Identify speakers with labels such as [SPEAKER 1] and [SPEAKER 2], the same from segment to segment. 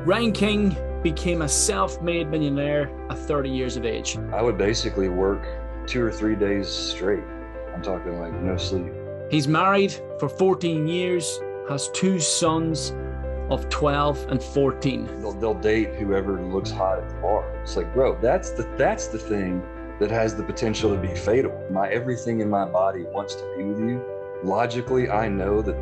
[SPEAKER 1] Ryan King became a self-made millionaire at 30 years of age.
[SPEAKER 2] I would basically work 2 or 3 days straight. I'm talking like no sleep.
[SPEAKER 1] He's married for 14 years, has 2 sons of 12 and 14.
[SPEAKER 2] They'll date whoever looks hot at the bar. It's like, bro, that's the thing that has the potential to be fatal. Everything in my body wants to be with you. Logically, I know that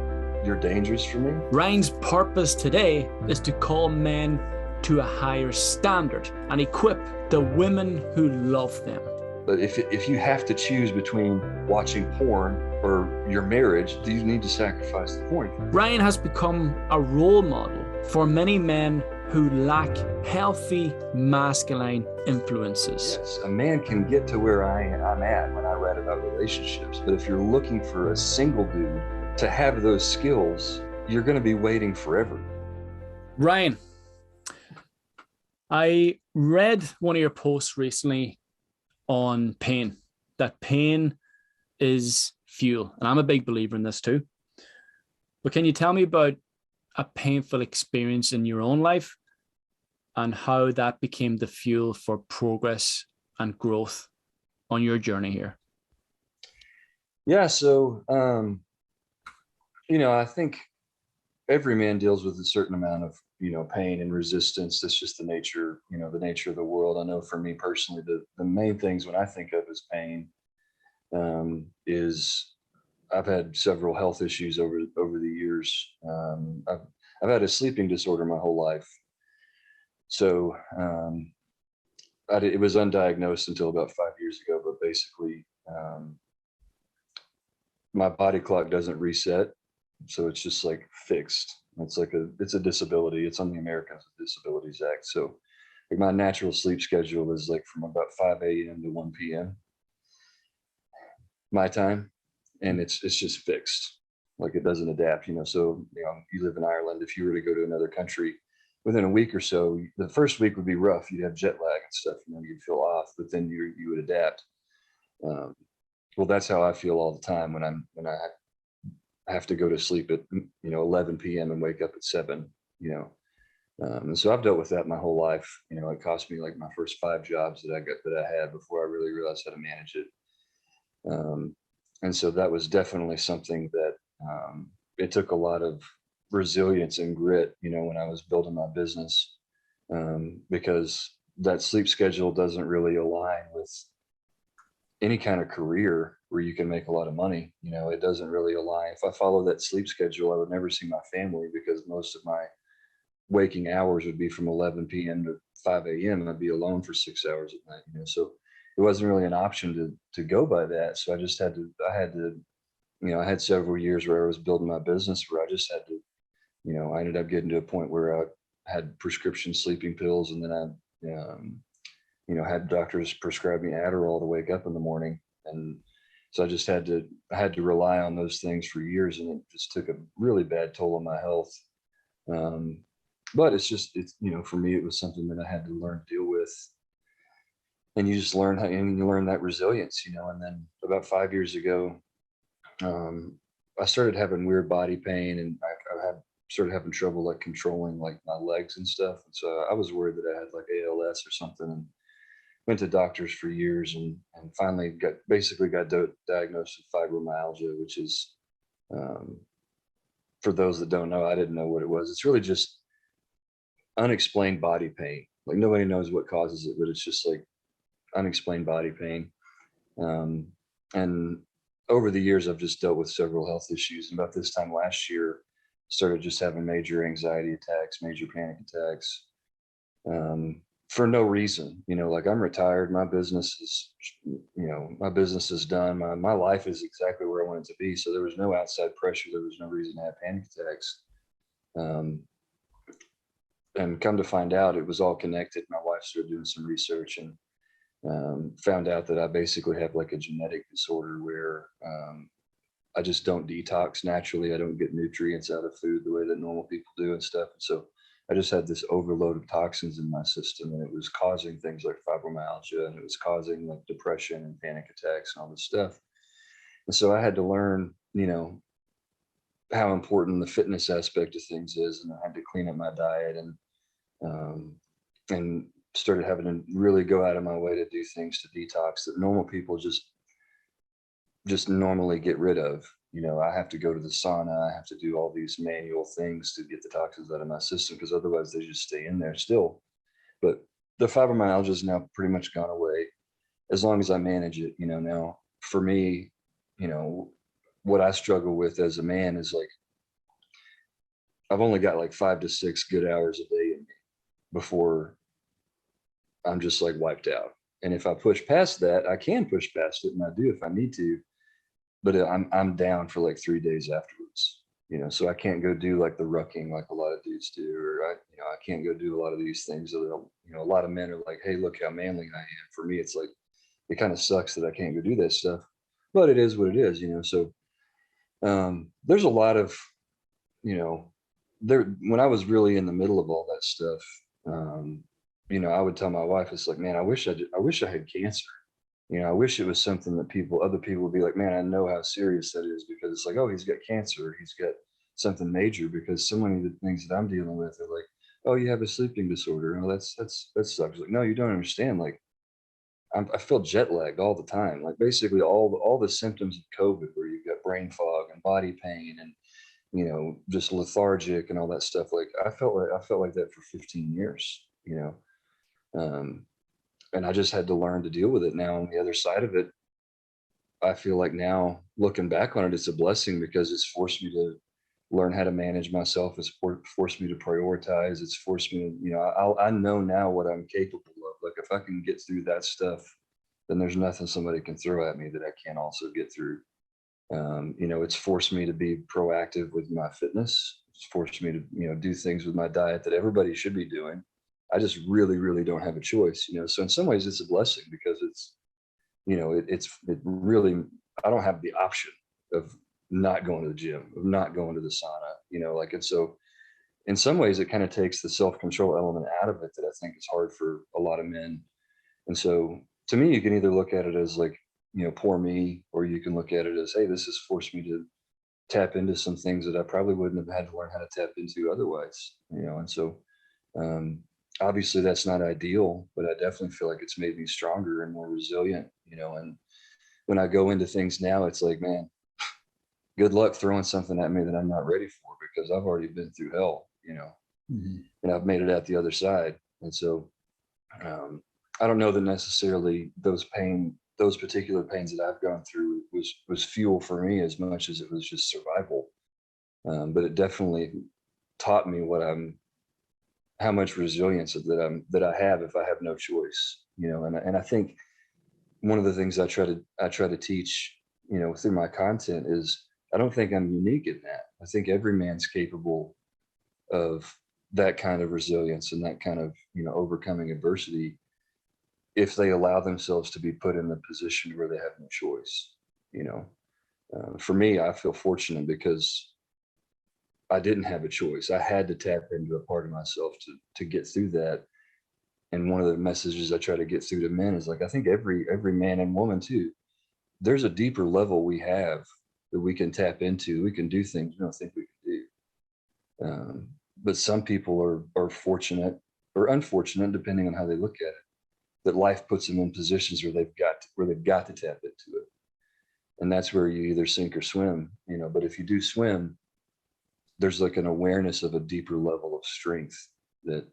[SPEAKER 2] you're dangerous for me.
[SPEAKER 1] Ryan's purpose today is to call men to a higher standard and equip the women who love them.
[SPEAKER 2] But if you have to choose between watching porn or your marriage, do you need to sacrifice the porn?
[SPEAKER 1] Ryan has become a role model for many men who lack healthy masculine influences.
[SPEAKER 2] Yes, a man can get to where I'm at when I write about relationships. But if you're looking for a single dude to have those skills, you're going to be waiting forever.
[SPEAKER 1] Ryan, I read one of your posts recently on pain, that pain is fuel. And I'm a big believer in this too. But can you tell me about a painful experience in your own life and how that became the fuel for progress and growth on your journey here?
[SPEAKER 2] Yeah, so, I think every man deals with a certain amount of, pain and resistance. That's just the nature of the world. I know for me personally, the main things when I think of as pain is I've had several health issues over the years. I've had a sleeping disorder my whole life. So it was undiagnosed until about 5 years ago, but basically my body clock doesn't reset. So it's just like fixed. It's a disability. It's on the Americans with Disabilities Act. So like my natural sleep schedule is like from about 5 a.m. to 1 p.m. my time. And it's just fixed. Like it doesn't adapt, So, you live in Ireland. If you were to go to another country within a week or so, the first week would be rough. You'd have jet lag and stuff, you'd feel off, but then you would adapt. Well, that's how I feel all the time when I have to go to sleep at 11 p.m. and wake up at 7. And so I've dealt with that my whole life. It cost me like my first 5 jobs that I had before I really realized how to manage it. And so that was definitely something that it took a lot of resilience and grit, when I was building my business, because that sleep schedule doesn't really align with any kind of career where you can make a lot of money. It doesn't really align. If I follow that sleep schedule, I would never see my family because most of my waking hours would be from 11 p.m. to 5 a.m. and I'd be alone for 6 hours at night, so it wasn't really an option to go by that. So I had several years where I was building my business where I just had to, I ended up getting to a point where I had prescription sleeping pills, and then I had doctors prescribe me Adderall to wake up in the morning. And so I had to rely on those things for years, and it just took a really bad toll on my health. But for me, it was something that I had to learn to deal with. And you just learn you learn that resilience, and then about 5 years ago, I started having weird body pain, and I started having trouble like controlling like my legs and stuff. And so I was worried that I had like ALS or something, and went to doctors for years, and finally got diagnosed with fibromyalgia, which is, for those that don't know, I didn't know what it was. It's really just unexplained body pain. Like nobody knows what causes it, but it's just like unexplained body pain. And over the years, I've just dealt with several health issues. And about this time last year, started just having major anxiety attacks, major panic attacks, for no reason. Like I'm retired. My business is done. My life is exactly where I want it to be. So there was no outside pressure. There was no reason to have panic attacks. And come to find out, it was all connected. My wife started doing some research and found out that I basically have like a genetic disorder where I just don't detox naturally. I don't get nutrients out of food the way that normal people do and stuff. And so I just had this overload of toxins in my system, and it was causing things like fibromyalgia, and it was causing like depression and panic attacks and all this stuff. And so I had to learn, how important the fitness aspect of things is, and I had to clean up my diet and and started having to really go out of my way to do things to detox that normal people just normally get rid of. I have to go to the sauna. I have to do all these manual things to get the toxins out of my system, because otherwise they just stay in there still. But the fibromyalgia is now pretty much gone away, as long as I manage it. Now for me, what I struggle with as a man is like, I've only got like 5 to 6 good hours a day in me before I'm just like wiped out. And if I push past that, I can push past it, and I do if I need to, but I'm down for like 3 days afterwards. So I can't go do like the rucking like a lot of dudes do, or I can't go do a lot of these things that a lot of men are like, hey, look how manly I am. For me, it's like, it kind of sucks that I can't go do that stuff, but it is what it is. So there's a lot of, there, when I was really in the middle of all that stuff, I would tell my wife, it's like, man, I wish I had cancer. I wish it was something that other people would be like, man, I know how serious that is, because it's like, oh, he's got cancer, he's got something major. Because so many of the things that I'm dealing with are like, oh, you have a sleeping disorder. Oh, that sucks. Like, no, you don't understand. Like, I feel jet lagged all the time. Like basically all the symptoms of COVID, where you've got brain fog and body pain and just lethargic and all that stuff. Like I felt like that for 15 years. Um, and I just had to learn to deal with it. Now on the other side of it, I feel like now looking back on it, it's a blessing, because it's forced me to learn how to manage myself. It's forced me to prioritize. It's forced me to, I know now what I'm capable of. Like if I can get through that stuff, then there's nothing somebody can throw at me that I can't also get through. It's forced me to be proactive with my fitness. It's forced me to, do things with my diet that everybody should be doing. I just really, really don't have a choice, So in some ways it's a blessing, because it really, I don't have the option of not going to the gym, of not going to the sauna, and so in some ways it kind of takes the self-control element out of it that I think is hard for a lot of men. And so to me, you can either look at it as like, poor me, or you can look at it as, hey, this has forced me to tap into some things that I probably wouldn't have had to learn how to tap into otherwise, and so um, obviously that's not ideal, but I definitely feel like it's made me stronger and more resilient, and when I go into things now, it's like, man, good luck throwing something at me that I'm not ready for, because I've already been through hell,
[SPEAKER 1] Mm-hmm.
[SPEAKER 2] and I've made it out the other side. And so um, I don't know that necessarily those particular pains that I've gone through was fuel for me as much as it was just survival. But it definitely taught me how much resilience that I have if I have no choice, and I think one of the things I try to teach, through my content is, I don't think I'm unique in that. I think every man's capable of that kind of resilience and that kind of, overcoming adversity, if they allow themselves to be put in the position where they have no choice. For me, I feel fortunate because I didn't have a choice. I had to tap into a part of myself to get through that. And one of the messages I try to get through to men is like, I think every man and woman too, there's a deeper level we have that we can tap into. We can do things we don't think we can do. But some people are fortunate or unfortunate, depending on how they look at it, that life puts them in positions where they've got to tap into it. And that's where you either sink or swim, but if you do swim, there's like an awareness of a deeper level of strength that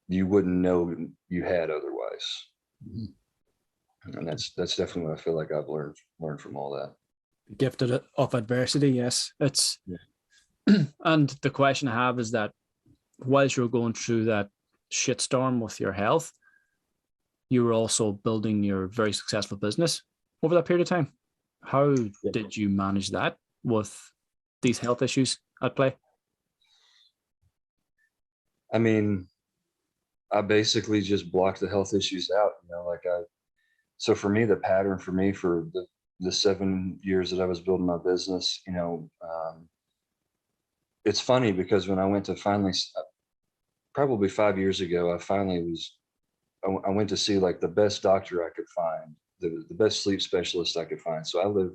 [SPEAKER 2] you wouldn't know you had otherwise. Mm-hmm. And that's definitely what I feel like I've learned from all that.
[SPEAKER 1] Gifted of adversity, yes. It's and the question I have is that whilst you're going through that shitstorm with your health, you were also building your very successful business over that period of time. How did you manage that with these health issues at play?
[SPEAKER 2] I mean, I basically just blocked the health issues out, so for me, the pattern for me for the 7 years that I was building my business, it's funny because when I went to finally, probably 5 years ago, I went to see like the best doctor I could find, the best sleep specialist I could find. So I live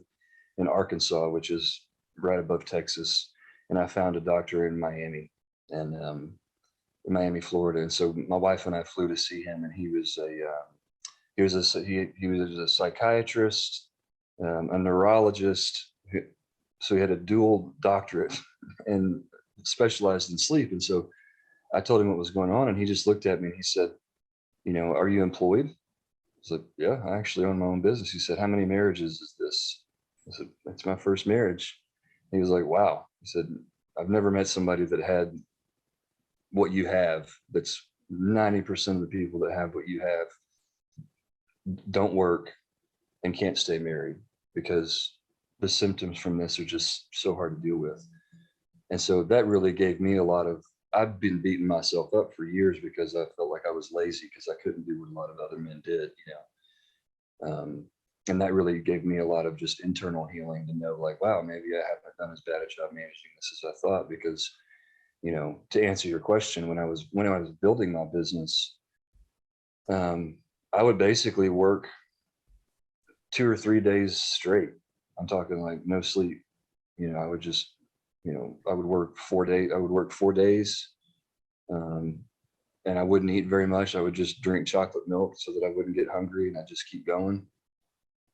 [SPEAKER 2] in Arkansas, which is right above Texas, and I found a doctor in Miami, and in Miami, Florida. And so my wife and I flew to see him, and he was a psychiatrist, a neurologist. So he had a dual doctorate and specialized in sleep. And so I told him what was going on, and he just looked at me and he said, "Are you employed?" I was like, "Yeah, I actually own my own business." He said, "How many marriages is this?" I said, "It's my first marriage." And he was like, "Wow." He said, "I've never met somebody that had what you have. That's 90% of the people that have what you have don't work and can't stay married because the symptoms from this are just so hard to deal with." And so that really gave me a lot of, I've been beating myself up for years because I felt like I was lazy because I couldn't do what a lot of other men did, and that really gave me a lot of just internal healing to know, like, wow, maybe I haven't done as bad a job managing this as I thought. Because, to answer your question, when I was building my business, I would basically work 2 or 3 days straight. I'm talking like no sleep. I would just, I would work 4 days. I would work 4 days, and I wouldn't eat very much. I would just drink chocolate milk so that I wouldn't get hungry, and I just keep going.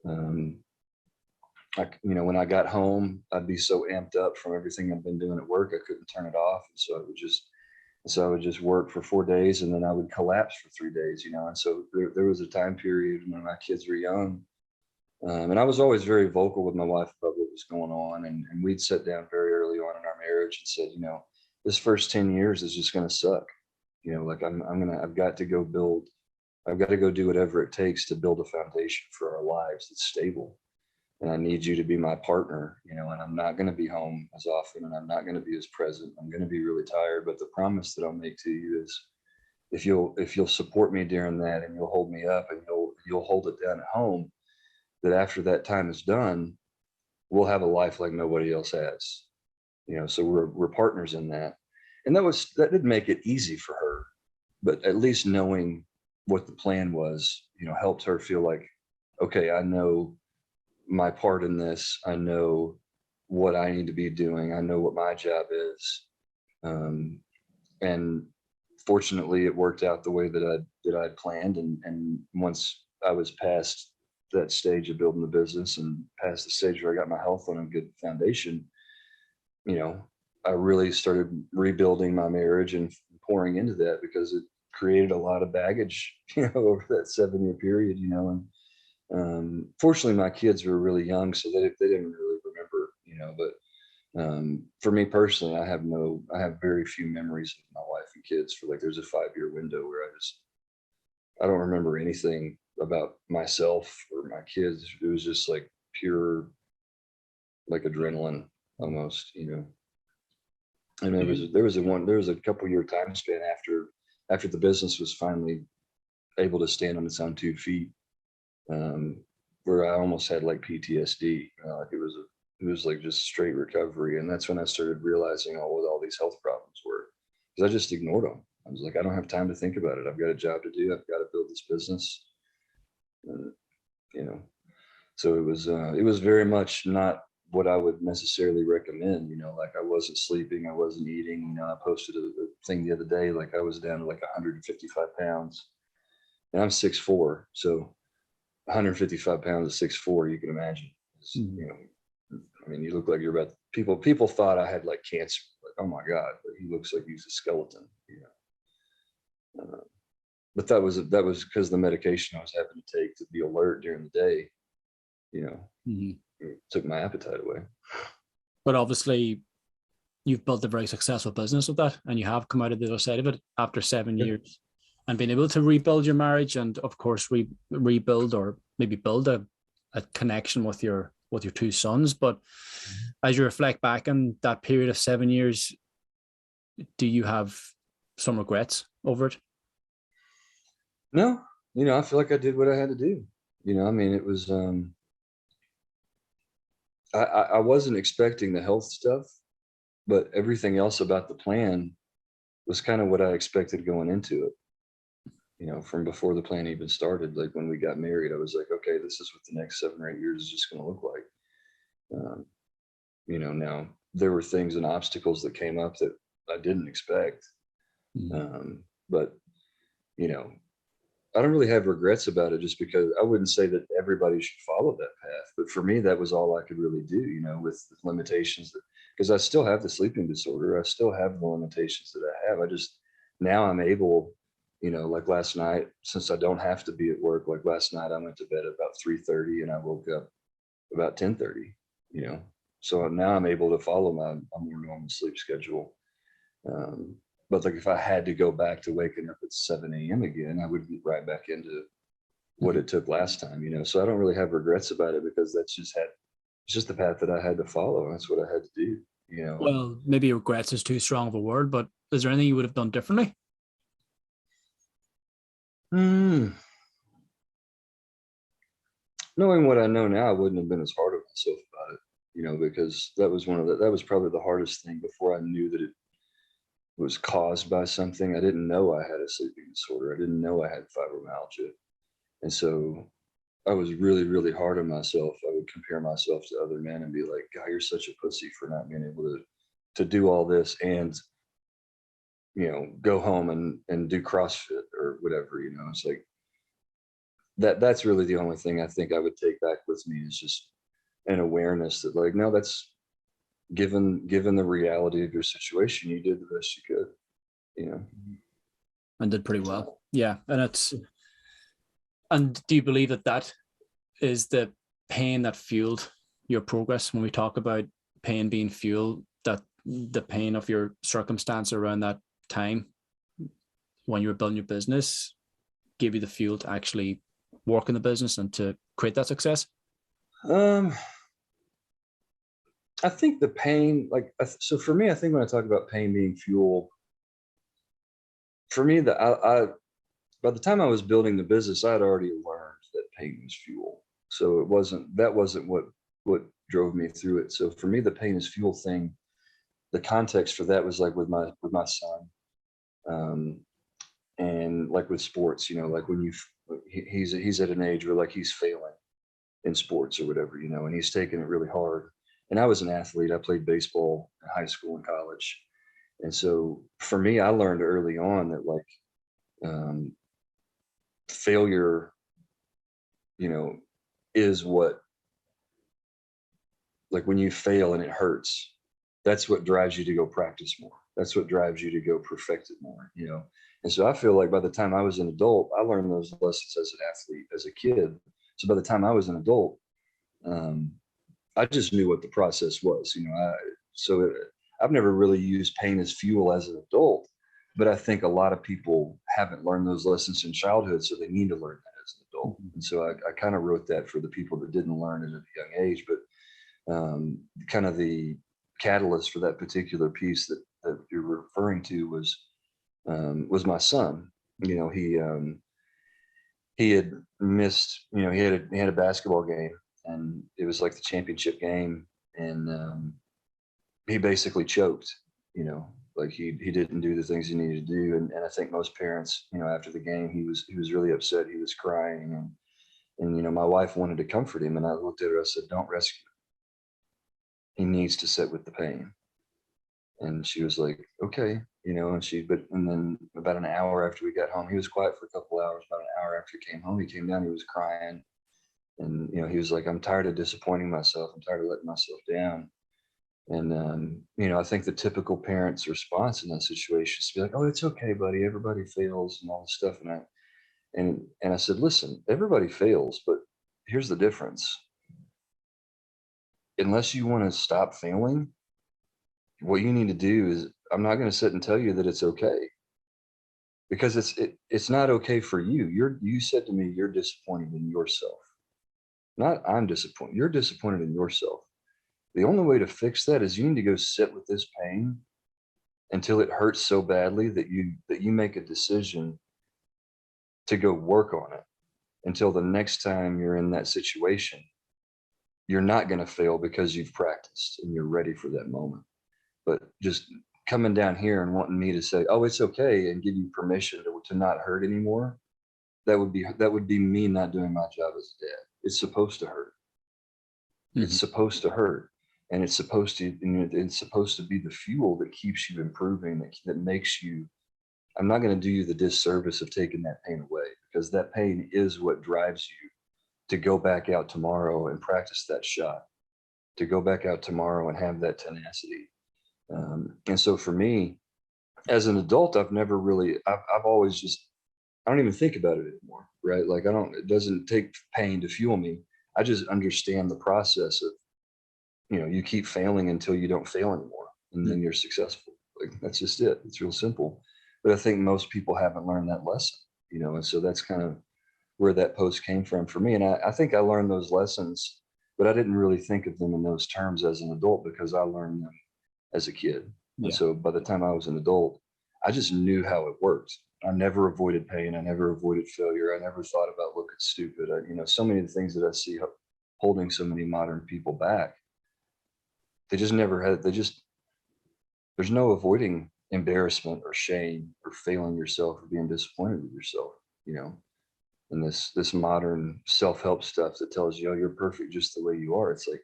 [SPEAKER 2] Um, when I got home, I'd be so amped up from everything I've been doing at work, I couldn't turn it off. And so I would just work for 4 days, and then I would collapse for 3 days, And so there was a time period when my kids were young. And I was always very vocal with my wife about what was going on. And we'd sit down very early on in our marriage and said, this first 10 years is just going to suck. Like I've got to go do whatever it takes to build a foundation for our lives that's stable. And I need you to be my partner, and I'm not going to be home as often, and I'm not going to be as present. I'm going to be really tired. But the promise that I'll make to you is, if you'll support me during that, and you'll hold me up, and you'll hold it down at home, that after that time is done, we'll have a life like nobody else has. So we're partners in that. And that didn't make it easy for her, but at least knowing what the plan was, helped her feel like, okay, I know my part in this. I know what I need to be doing. I know what my job is. And fortunately it worked out the way that I'd planned. And once I was past that stage of building the business and past the stage where I got my health on a good foundation, I really started rebuilding my marriage and pouring into that, because it created a lot of baggage, over that 7-year period, and fortunately my kids were really young, so they didn't really remember, but for me personally, I have very few memories of my wife and kids. For like, there's a 5-year window where I don't remember anything about myself or my kids. It was just like pure, like adrenaline almost, And there was a couple year time span after the business was finally able to stand on its own 2 feet, where I almost had like PTSD. Like it was like just straight recovery. And that's when I started realizing what all these health problems were, because I just ignored them. I was like, I don't have time to think about it. I've got a job to do. I've got to build this business. So it was very much not what I would necessarily recommend. Like I wasn't sleeping, I wasn't eating. I posted a thing the other day, like I was down to like 155 pounds, and I'm 6'4", so 155 pounds at 6'4", you can imagine. I mean, you look like you're about, people thought I had like cancer. Like, oh my God, but he looks like he's a skeleton. But that was because the medication I was having to take to be alert during the day, it took my appetite away.
[SPEAKER 1] But obviously you've built a very successful business with that, and you have come out of the other side of it after 7 years and been able to rebuild your marriage, and of course rebuild, or maybe build a connection with your 2 sons. But as you reflect back on that period of 7 years, do you have some regrets over it?
[SPEAKER 2] No, I feel like I did what I had to do. I mean, it was, I wasn't expecting the health stuff, but everything else about the plan was kind of what I expected going into it. From before the plan even started. Like when we got married, I was like, okay, this is what the next 7 or 8 years is just going to look like. Now there were things and obstacles that came up that I didn't expect. But, you know, I don't really have regrets about it, just because I wouldn't say that everybody should follow that path. But for me, that was all I could really do, you know, with the limitations that, because I still have the sleeping disorder. I still have the limitations that I have. I just, now I'm able, you know, like last night, since I don't have to be at work, like last night, I went to bed at about 3:30 and I woke up about 10:30, you know. So now I'm able to follow my more normal sleep schedule. Um, but like if I had to go back to waking up at 7 a.m. again, I would be right back into what it took last time, you know. So I don't really have regrets about it, because it's just the path that I had to follow. That's what I had to do, you know.
[SPEAKER 1] Well, maybe regrets is too strong of a word, but is there anything you would have done differently?
[SPEAKER 2] Hmm. Knowing what I know now, I wouldn't have been as hard on myself about it, you know, because that was that was probably the hardest thing before I knew that it was caused by something. I didn't know I had a sleeping disorder. I didn't know I had fibromyalgia. And so I was really, really hard on myself. I would compare myself to other men and be like, God, you're such a pussy for not being able to do all this and, you know, go home and do CrossFit or whatever, you know. It's like that's really the only thing I think I would take back with me, is just an awareness that, like, no, that's given the reality of your situation, you did the best you could, you know.
[SPEAKER 1] And did pretty well. Yeah. And do you believe that that is the pain that fueled your progress? When we talk about pain being fuel, that the pain of your circumstance around that time when you were building your business gave you the fuel to actually work in the business and to create that success?
[SPEAKER 2] Um, I think the pain, like, so for me, I think when I talk about pain being fuel, for me, that I by the time I was building the business, I had already learned that pain was fuel. So that wasn't what drove me through it. So for me, the pain is fuel thing, the context for that was like with my son, um, and like with sports, you know, like when he's at an age where, like, he's failing in sports or whatever, you know, and he's taking it really hard. And I was an athlete. I played baseball in high school and college. And so for me, I learned early on that, like, um, failure, you know, is what, like, when you fail and it hurts, that's what drives you to go practice more. That's what drives you to go perfect it more, you know. And so I feel like by the time I was an adult, I learned those lessons as an athlete, as a kid. So by the time I was an adult, um, I just knew what the process was, you know. I've never really used pain as fuel as an adult, but I think a lot of people haven't learned those lessons in childhood, so they need to learn that as an adult. And so I kind of wrote that for the people that didn't learn it at a young age. But kind of the catalyst for that particular piece that you're referring to was my son. You know, he had missed. You know, he had a basketball game, and it was like the championship game, and he basically choked. You know, like he didn't do the things he needed to do, and I think most parents, you know, after the game, he was really upset. He was crying, and you know, my wife wanted to comfort him, and I looked at her. I said, "Don't rescue. He needs to sit with the pain." And she was like, okay, you know. And then about an hour after we got home, he was quiet for a couple hours. About an hour after he came home, he came down, he was crying. And, you know, he was like, I'm tired of disappointing myself. I'm tired of letting myself down. And, you know, I think the typical parent's response in that situation is to be like, oh, it's okay, buddy. Everybody fails and all this stuff. And I said, listen, everybody fails, but here's the difference. Unless you want to stop failing, what you need to do is, I'm not going to sit and tell you that it's okay, because it's not okay for you. You said to me, you're disappointed in yourself. Not I'm disappointed. You're disappointed in yourself. The only way to fix that is you need to go sit with this pain until it hurts so badly that you make a decision to go work on it, until the next time you're in that situation, you're not going to fail because you've practiced and you're ready for that moment. But just coming down here and wanting me to say, oh, it's okay, and give you permission to not hurt anymore, that would be me not doing my job as a dad. It's supposed to hurt. It's supposed to hurt. And it's supposed to be the fuel that keeps you improving, that makes you I'm not going to do you the disservice of taking that pain away, because that pain is what drives you to go back out tomorrow and practice that shot, to go back out tomorrow and have that tenacity. And so for me, as an adult, I've always just, I don't even think about it anymore, right? Like it doesn't take pain to fuel me. I just understand the process of, you keep failing until you don't fail anymore, and then you're successful. Like that's just it. It's real simple. But I think most people haven't learned that lesson, and so that's kind of where that post came from for me. And I think I learned those lessons, but I didn't really think of them in those terms as an adult, because I learned them as a kid. And
[SPEAKER 1] Yeah.
[SPEAKER 2] so by the time I was an adult, I just knew how it worked. I never avoided pain. I never avoided failure. I never thought about looking stupid. So many of the things that I see holding so many modern people back, they just never had, there's no avoiding embarrassment or shame or failing yourself or being disappointed with yourself, and this modern self-help stuff that tells you, oh, you're perfect just the way you are. It's like,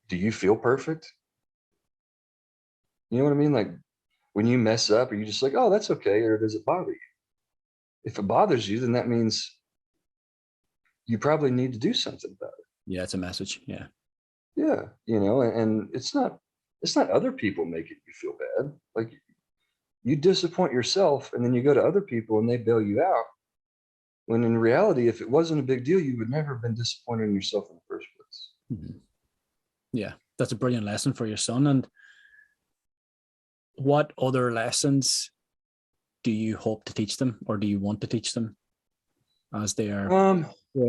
[SPEAKER 2] do you feel perfect? You know what I mean? Like when you mess up, are you just like, oh, that's okay? Or does it bother you? If it bothers you, then that means you probably need to do something about it.
[SPEAKER 1] Yeah, it's a message. Yeah.
[SPEAKER 2] Yeah. And it's not other people making you feel bad. Like you disappoint yourself, and then you go to other people and they bail you out. When in reality, if it wasn't a big deal, you would never have been disappointed in yourself in the first place.
[SPEAKER 1] Mm-hmm. Yeah, that's a brilliant lesson for your son. And what other lessons do you hope to teach them, or do you want to teach them as they are growing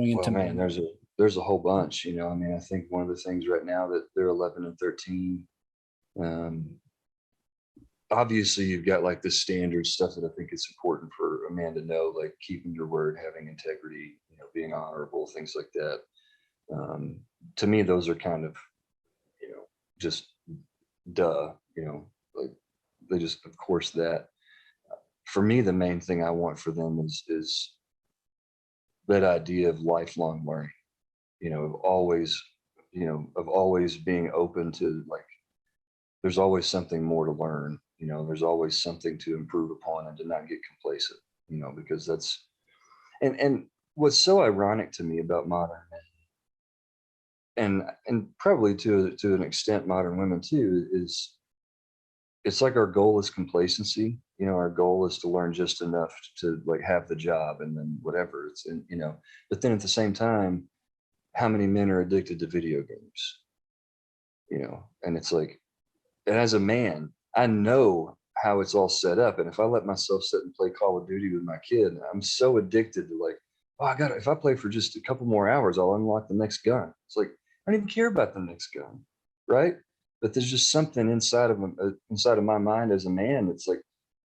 [SPEAKER 1] into
[SPEAKER 2] Well, man,
[SPEAKER 1] men?
[SPEAKER 2] there's a whole bunch. I think one of the things right now that they're 11 and 13. Obviously, you've got like the standard stuff that I think it's important for a man to know, like keeping your word, having integrity, being honorable, things like that. To me, those are kind of, just duh, like they just, of course, that. For me, the main thing I want for them is that idea of lifelong learning, of always, of always being open to, like, there's always something more to learn, there's always something to improve upon, and to not get complacent, because that's, and what's so ironic to me about modern men, and probably to an extent modern women too, is it's like our goal is complacency. Our goal is to learn just enough to like have the job, and then whatever it's in, but then at the same time, how many men are addicted to video games? And it's like, and as a man, I know how it's all set up. And if I let myself sit and play Call of Duty with my kid, I'm so addicted to, like, oh, if I play for just a couple more hours, I'll unlock the next gun. It's like, I don't even care about the next gun. Right. But there's just something inside of my mind as a man that's like,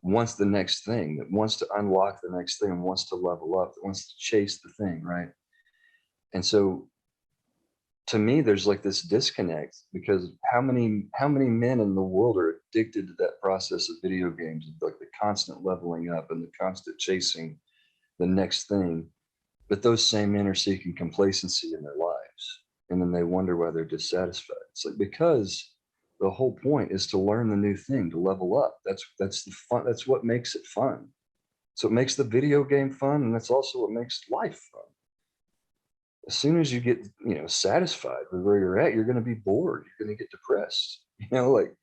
[SPEAKER 2] wants the next thing, that wants to unlock the next thing, wants to level up, that wants to chase the thing. Right. And so to me, there's like this disconnect, because how many men in the world are addicted to that process of video games, like the constant leveling up and the constant chasing the next thing. But those same men are seeking complacency in their lives, and then they wonder why they're dissatisfied. It's like, because the whole point is to learn the new thing, to level up. That's the fun. That's what makes it fun. So it makes the video game fun, and that's also what makes life fun. As soon as you get, satisfied with where you're at, you're going to be bored. You're going to get depressed, like,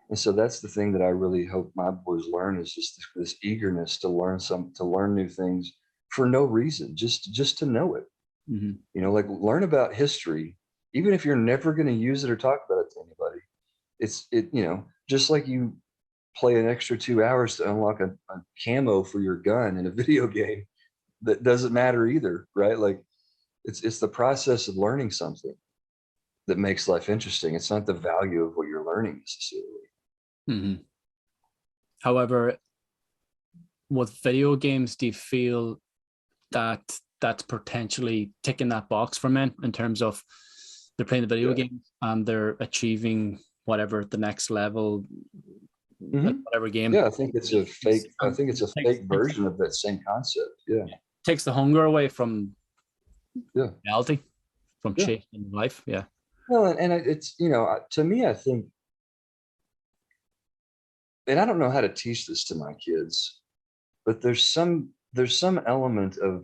[SPEAKER 2] and so that's the thing that I really hope my boys learn, is just this eagerness to learn new things for no reason, just to know it.
[SPEAKER 1] Mm-hmm.
[SPEAKER 2] Like learn about history, even if you're never going to use it or talk about it to anybody. Just like you play an extra 2 hours to unlock a camo for your gun in a video game that doesn't matter either, right? Like, it's the process of learning something that makes life interesting. It's not the value of what you're learning necessarily.
[SPEAKER 1] Mm-hmm. However, with video games, do you feel that that's potentially ticking that box for men, in terms of they're playing the video game and they're achieving whatever the next level, whatever game?
[SPEAKER 2] Yeah, I think it's a fake version of that same concept. Yeah.
[SPEAKER 1] Takes the hunger away from reality, from
[SPEAKER 2] Yeah.
[SPEAKER 1] chasing life. Yeah.
[SPEAKER 2] Well, and it's, to me, I think and I don't know how to teach this to my kids, but there's some element of,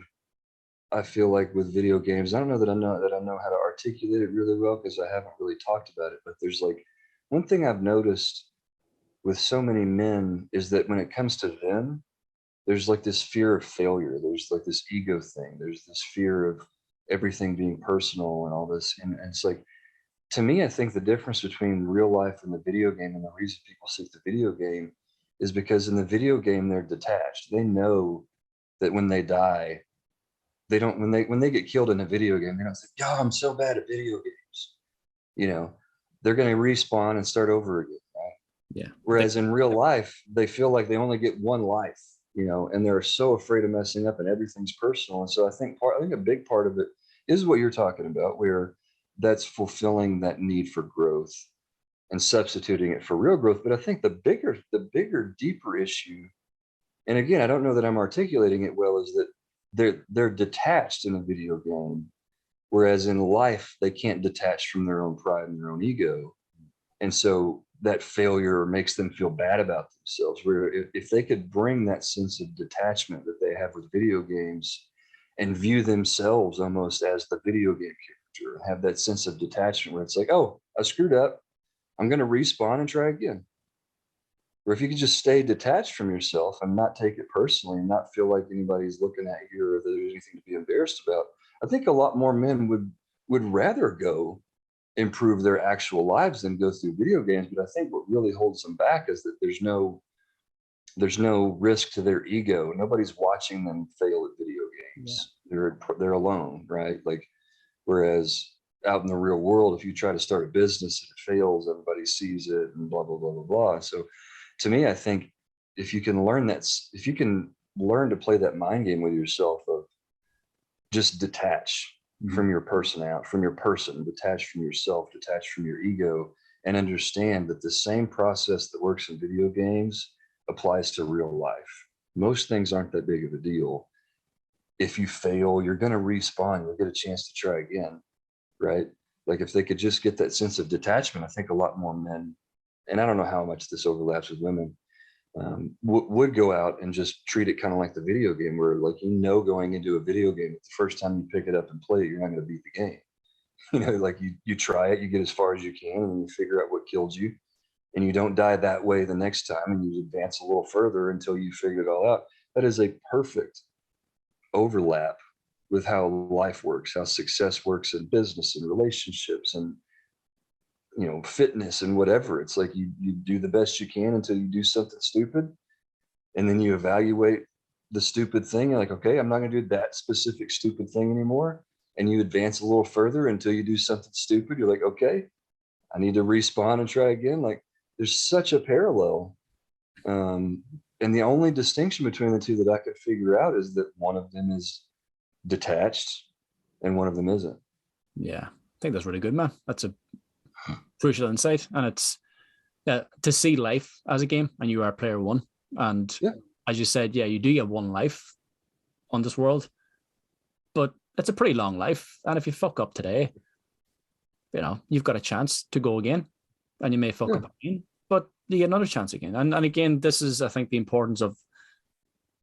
[SPEAKER 2] I feel like, with video games. I don't know that I know how to articulate it really well because I haven't really talked about it. But there's like one thing I've noticed with so many men is that when it comes to them, there's like this fear of failure. There's like this ego thing. There's this fear of everything being personal and all this. And it's like, to me, I think the difference between real life and the video game, and the reason people seek the video game, is because in the video game they're detached. They know that when they die, they don't when they get killed in a video game, they don't say, "Yo, I'm so bad at video games." You know, they're going to respawn and start over again. Right?
[SPEAKER 1] Yeah.
[SPEAKER 2] Whereas in real life, they feel like they only get one life. And they're so afraid of messing up, and everything's personal. And so I think a big part of it is what you're talking about, where that's fulfilling that need for growth and substituting it for real growth. But I think the bigger, deeper issue, and again, I don't know that I'm articulating it well, is that they're detached in a video game, whereas in life they can't detach from their own pride and their own ego. And so that failure makes them feel bad about themselves. Where if they could bring that sense of detachment that they have with video games and view themselves almost as the video game character, and have that sense of detachment where it's like, oh, I screwed up, I'm going to respawn and try again. Or if you could just stay detached from yourself and not take it personally and not feel like anybody's looking at you or there's anything to be embarrassed about, I think a lot more men would rather go improve their actual lives than go through video games. But I think what really holds them back is that there's no risk to their ego. Nobody's watching them fail at video
[SPEAKER 1] Yeah.
[SPEAKER 2] games. They're alone, right? Like, whereas out in the real world, if you try to start a business and it fails, everybody sees it and blah blah blah blah blah. So to me, I think if you can learn to play that mind game with yourself of just detach
[SPEAKER 1] Mhm.
[SPEAKER 2] from your person, detach from yourself, detach from your ego, and understand that the same process that works in video games applies to real life. Most things aren't that big of a deal. If you fail, you're going to respawn. You'll get a chance to try again, right? Like, if they could just get that sense of detachment, I think a lot more men, and I don't know how much this overlaps with women, would go out and just treat it kind of like the video game, where, like, going into a video game, the first time you pick it up and play it, you're not going to beat the game. Like, you try it, you get as far as you can, and you figure out what killed you, and you don't die that way the next time, and you advance a little further until you figure it all out. That is a perfect overlap with how life works, how success works in business and relationships and fitness and whatever. It's like you do the best you can until you do something stupid, and then you evaluate the stupid thing. You're like, okay, I'm not going to do that specific stupid thing anymore. And you advance a little further until you do something stupid. You're like, okay, I need to respawn and try again. Like, there's such a parallel. Um, and the only distinction between the two that I could figure out is that one of them is detached and one of them isn't.
[SPEAKER 1] Yeah. I think that's really good, man. That's a crucial insight. And it's to see life as a game, and you are player one. And
[SPEAKER 2] Yeah.
[SPEAKER 1] as you said, yeah, you do get one life on this world, but it's a pretty long life. And if you fuck up today, you've got a chance to go again, and you may fuck
[SPEAKER 2] Yeah.
[SPEAKER 1] up again, but you get another chance again. And again, this is, I think, the importance of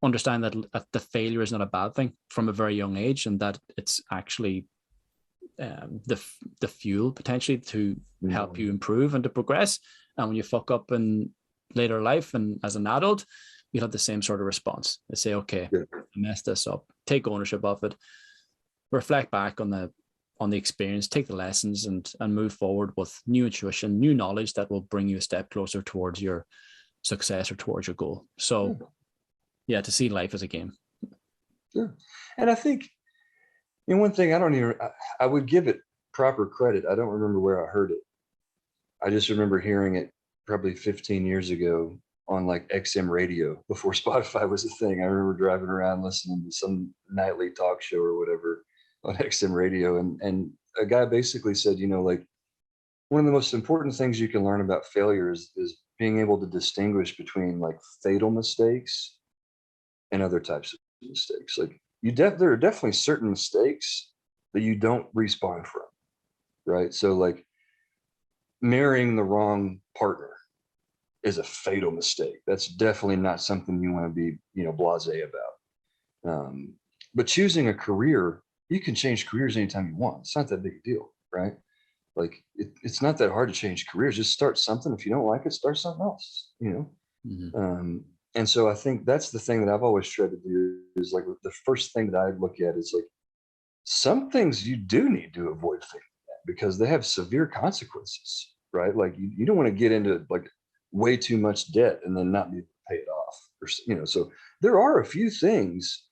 [SPEAKER 1] understanding that the failure is not a bad thing from a very young age, and that it's actually the fuel potentially to help you improve and to progress. And when you fuck up in later life and as an adult, you'll have the same sort of response. They say, okay,
[SPEAKER 2] Yeah.
[SPEAKER 1] I messed this up, take ownership of it, reflect back on the experience, take the lessons, and move forward with new intuition, new knowledge that will bring you a step closer towards your success or towards your goal. So yeah, to see life as a game.
[SPEAKER 2] Yeah. And I think, one thing I would give it proper credit. I don't remember where I heard it. I just remember hearing it probably 15 years ago on like XM radio before Spotify was a thing. I remember driving around listening to some nightly talk show or whatever on XM radio. And a guy basically said, like, one of the most important things you can learn about failure is being able to distinguish between like fatal mistakes and other types of mistakes. Like, there are definitely certain mistakes that you don't respawn from, right? So, like, marrying the wrong partner is a fatal mistake. That's definitely not something you want to be, blasé about. But choosing a career, you can change careers anytime you want. It's not that big a deal, right? Like it's not that hard to change careers. Just start something. If you don't like it, start something else, and so I think that's the thing that I've always tried to do is like the first thing that I look at is like some things you do need to avoid failing at because they have severe consequences, right? Like you don't want to get into like way too much debt and then not be able to pay it off, or so there are a few things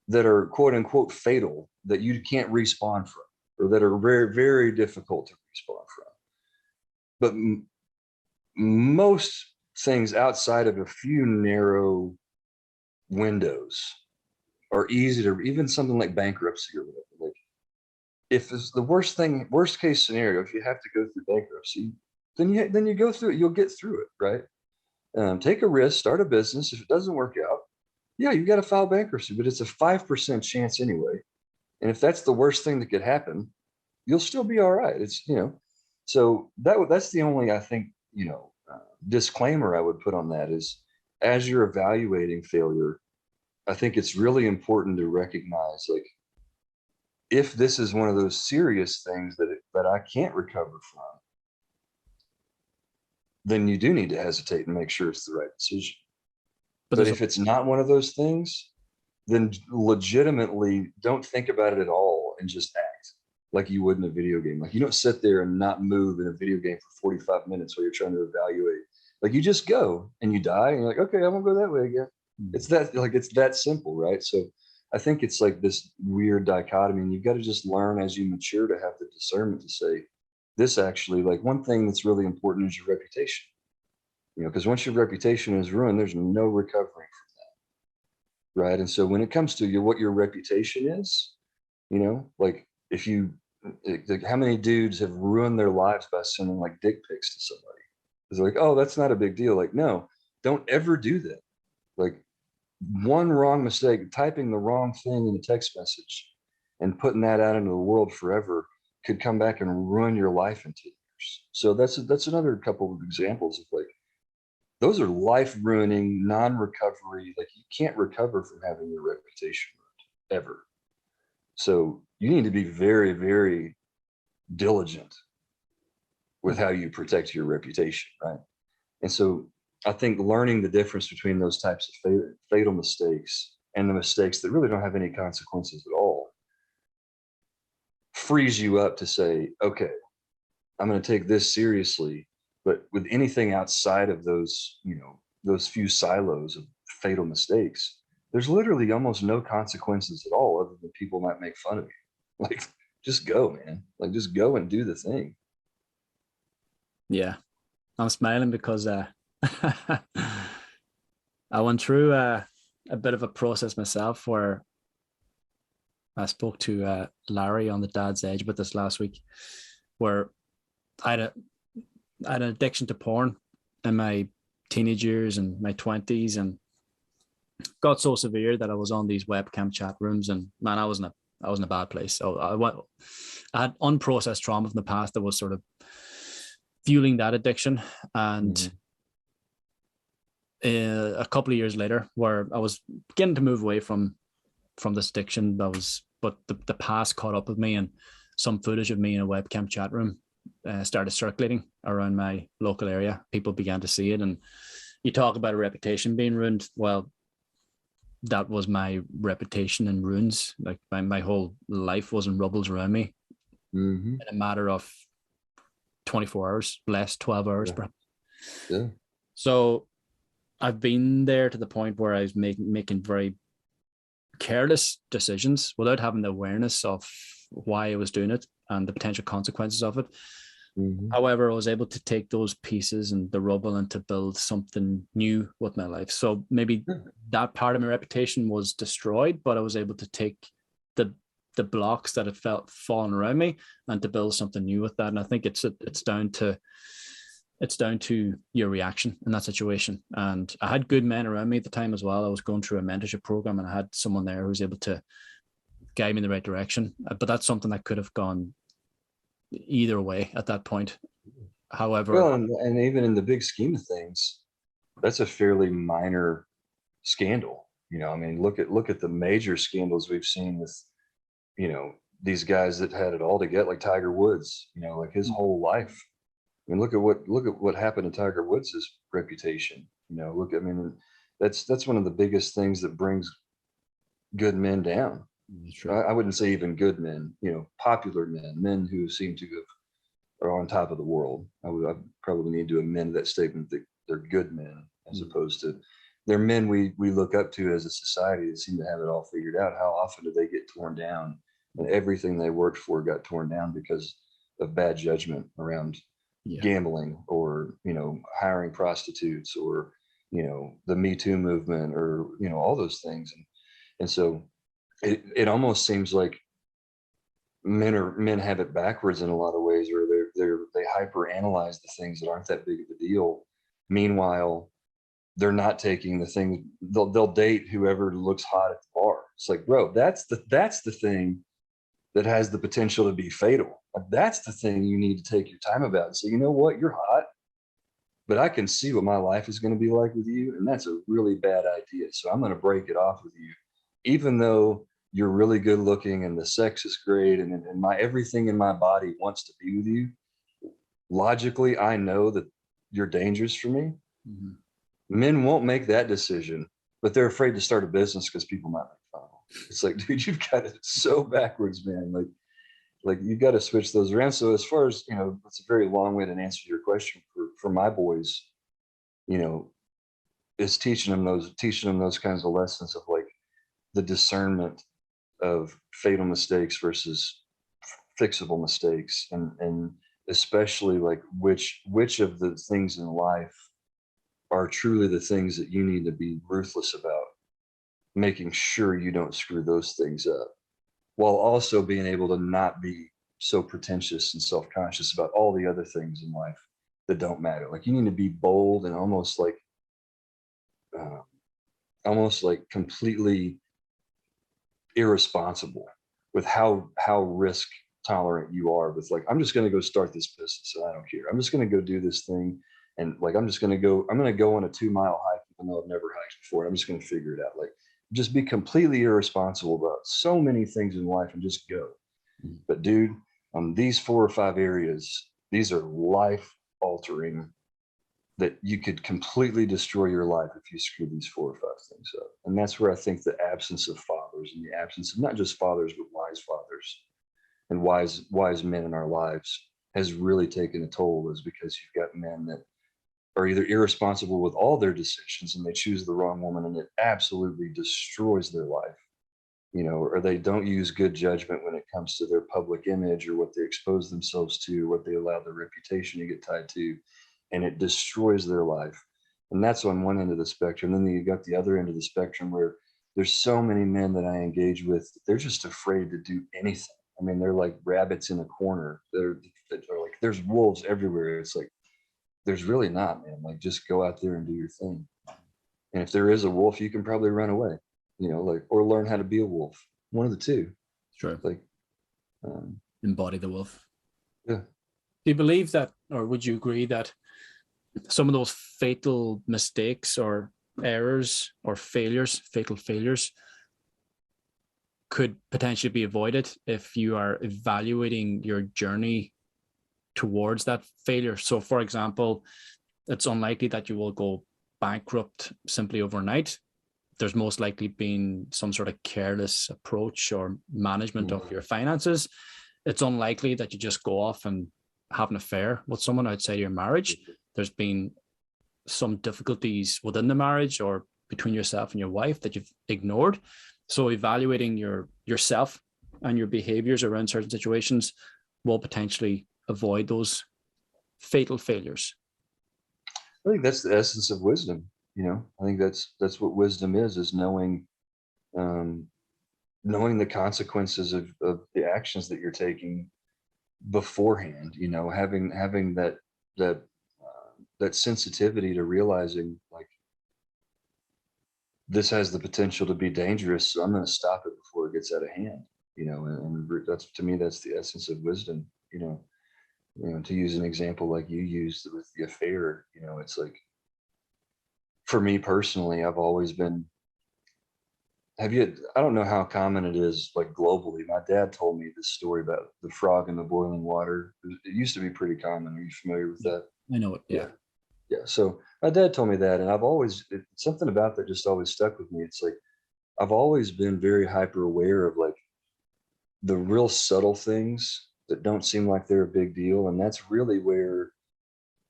[SPEAKER 2] that are quote unquote fatal that you can't respawn from, or that are very, very difficult to respawn from. But most things outside of a few narrow windows are easy to, even something like bankruptcy or whatever. Like if it's the worst case scenario, if you have to go through bankruptcy, then you go through it, you'll get through it, right? Take a risk, start a business. If it doesn't work out, yeah, you got to file bankruptcy, but it's a 5% chance anyway. And if that's the worst thing that could happen, you'll still be all right. It's, so that's the only, I think, disclaimer I would put on that is as you're evaluating failure, I think it's really important to recognize, like, if this is one of those serious things that I can't recover from, then you do need to hesitate and make sure it's the right decision. But if it's not one of those things, then legitimately don't think about it at all and just act like you would in a video game. Like you don't sit there and not move in a video game for 45 minutes while you're trying to evaluate. Like you just go and you die and you're like, okay, I'm gonna go that way again. It's that simple, right? So I think it's like this weird dichotomy, and you've got to just learn as you mature to have the discernment to say, this actually, like one thing that's really important is your reputation. Because once your reputation is ruined, there's no recovering from that, right? And so when it comes to what your reputation is, like if you, like how many dudes have ruined their lives by sending like dick pics to somebody? It's like, oh, that's not a big deal. Like, no, don't ever do that. Like one wrong mistake, typing the wrong thing in a text message and putting that out into the world forever could come back and ruin your life in 10 years. So that's another couple of examples of like, those are life-ruining, non-recovery. Like you can't recover from having your reputation ruined ever. So you need to be very, very diligent with how you protect your reputation, right? And so I think learning the difference between those types of fatal mistakes and the mistakes that really don't have any consequences at all frees you up to say, okay, I'm going to take this seriously. But with anything outside of those, those few silos of fatal mistakes, there's literally almost no consequences at all, other than people might make fun of you. Like, just go, man. Like, just go and do the thing.
[SPEAKER 1] Yeah, I'm smiling because I went through a bit of a process myself where I spoke to Larry on the Dad's Edge about this last week, where I had an addiction to porn in my teenage years and my 20s, and got so severe that I was on these webcam chat rooms, and man, I was in a bad place. So I had unprocessed trauma from the past that was sort of fueling that addiction. And a couple of years later, where I was beginning to move away from this addiction, but the past caught up with me, and some footage of me in a webcam chat room started circulating around my local area. People began to see it, and you talk about a reputation being ruined. Well, that was my reputation in ruins. Like my whole life was in rubbles around me in a matter of 24 hours, less 12 hours, perhaps.
[SPEAKER 2] Yeah.
[SPEAKER 1] So I've been there to the point where I was making very careless decisions without having the awareness of why I was doing it and the potential consequences of it. However, I was able to take those pieces and the rubble and to build something new with my life. So maybe that part of my reputation was destroyed, but I was able to take the blocks that had felt falling around me and to build something new with that. And I think it's down to your reaction in that situation. And I had good men around me at the time as well. I was going through a mentorship program, and I had someone there who was able to guide me in the right direction. But that's something that could have gone either way at that point. However,
[SPEAKER 2] Well, and even in the big scheme of things, that's a fairly minor scandal. I mean, look at the major scandals we've seen with, you know, these guys that had it all together, like Tiger Woods, like his whole life. I mean, look at what happened to Tiger Woods' reputation. I mean, that's one of the biggest things that brings good men down. I wouldn't say even good men, popular men who seem to have are on top of the world. I probably need to amend that statement that they're good men as opposed to they're men we look up to as a society that seem to have it all figured out. How often do they get torn down and everything they worked for got torn down because of bad judgment around
[SPEAKER 1] yeah,
[SPEAKER 2] gambling or, hiring prostitutes or, the Me Too movement or, all those things. And so it almost seems like men have it backwards in a lot of ways, where they hyper analyze the things that aren't that big of a deal. Meanwhile, they're not taking the thing. They'll date whoever looks hot at the bar. It's like, bro, that's the thing that has the potential to be fatal. Like, that's the thing you need to take your time about and say, you know what, you're hot, but I can see what my life is going to be like with you, and that's a really bad idea. So I'm going to break it off with you, even though you're really good looking and the sex is great and my everything in my body wants to be with you. Logically, I know that you're dangerous for me.
[SPEAKER 1] Mhm.
[SPEAKER 2] Men won't make that decision, but they're afraid to start a business because people might make fun of them. It's like, dude, you've got it so backwards, man. Like you got to switch those around. So as far as, it's a very long way to answer your question for my boys, you know, is teaching them those kinds of lessons of like the discernment of fatal mistakes versus fixable mistakes, and especially like which of the things in life are truly the things that you need to be ruthless about, making sure you don't screw those things up, while also being able to not be so pretentious and self-conscious about all the other things in life that don't matter. Like you need to be bold and uh, almost like completely irresponsible with how risk tolerant you are with like, I'm just going to go start this business and I don't care. I'm just going to go do this thing. And like, I'm going to go on a 2-mile hike, even though I've never hiked before. I'm just going to figure it out. Like just be completely irresponsible about so many things in life and just go. But dude, on these 4 or 5 areas, these are life altering, that you could completely destroy your life if you screw these 4 or 5 things up. And that's where I think the absence of fathers and the absence of not just fathers, but wise fathers and wise men in our lives has really taken a toll, is because you've got men that are either irresponsible with all their decisions and they choose the wrong woman and it absolutely destroys their life, or they don't use good judgment when it comes to their public image or what they expose themselves to, what they allow their reputation to get tied to, and it destroys their life. And that's on one end of the spectrum. Then you got the other end of the spectrum where there's so many men that I engage with, they're just afraid to do anything. I mean, they're like rabbits in a corner. They're like, there's wolves everywhere. It's like, there's really not, man. Like, just go out there and do your thing. And if there is a wolf, you can probably run away, like, or learn how to be a wolf. One of the two.
[SPEAKER 1] Sure.
[SPEAKER 2] Like,
[SPEAKER 1] Embody the wolf.
[SPEAKER 2] yeah.
[SPEAKER 1] Do you believe that, or would you agree that some of those fatal mistakes or errors or fatal failures could potentially be avoided if you are evaluating your journey towards that failure? So for example, it's unlikely that you will go bankrupt simply overnight. There's most likely been some sort of careless approach or management of your finances. It's unlikely that you just go off and have an affair with someone outside your marriage. There's been some difficulties within the marriage or between yourself and your wife that you've ignored. So evaluating yourself and your behaviors around certain situations will potentially avoid those fatal failures.
[SPEAKER 2] I think that's the essence of wisdom. I think that's what wisdom is knowing, knowing the consequences of the actions that you're taking beforehand. Having that sensitivity to realizing like this has the potential to be dangerous, so I'm going to stop it before it gets out of hand. And that's, to me, that's the essence of wisdom. You know, to use an example like you used with the affair, you know, it's like, for me personally, I've always been, I don't know how common it is like globally. My dad told me this story about the frog in the boiling water. It used to be pretty common. Are you familiar with
[SPEAKER 1] Yeah,
[SPEAKER 2] that?
[SPEAKER 1] I know it. Yeah.
[SPEAKER 2] Yeah. Yeah. So my dad told me that, and I've always, something about that just always stuck with me. It's like, I've always been very hyper aware of like the real subtle things that don't seem like they're a big deal. And that's really where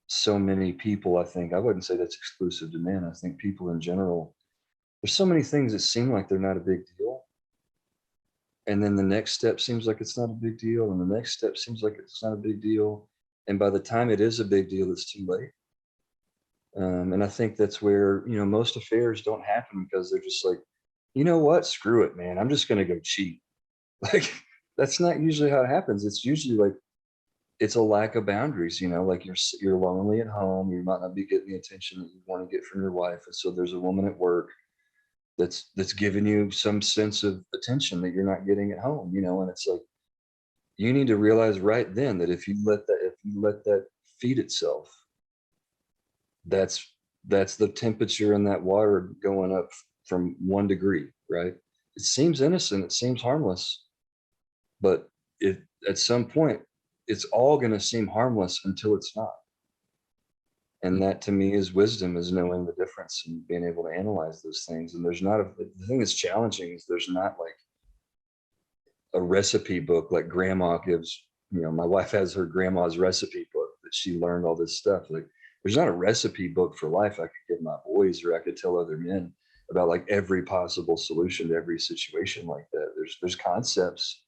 [SPEAKER 2] so many people, I think, I wouldn't say that's exclusive to men. I think people in general, there's so many things that seem like they're not a big deal. And then the next step seems like it's not a big deal. And the next step seems like it's not a big deal. And by the time it is a big deal, it's too late. And I think that's where, you know, most affairs don't happen because they're just like, you know what, screw it, man. I'm just going to go cheat. Like, that's not usually how it happens. It's usually like, it's a lack of boundaries, you know, like you're lonely at home. You might not be getting the attention that you want to get from your wife. And so there's a woman at work that's giving you some sense of attention that you're not getting at home, you know. And it's like, you need to realize right then that if you let that feed itself, that's the temperature in that water going up from 1 degree, right? It seems innocent, it seems harmless, but it at some point it's all going to seem harmless until it's not. And that to me is wisdom, is knowing the difference and being able to analyze those things. And there's not the thing that's challenging is there's not like a recipe book like grandma gives. You know, my wife has her grandma's recipe book that she learned all this stuff. Like, there's not a recipe book for life I could give my boys, or I could tell other men about like every possible solution to every situation like that. There's concepts,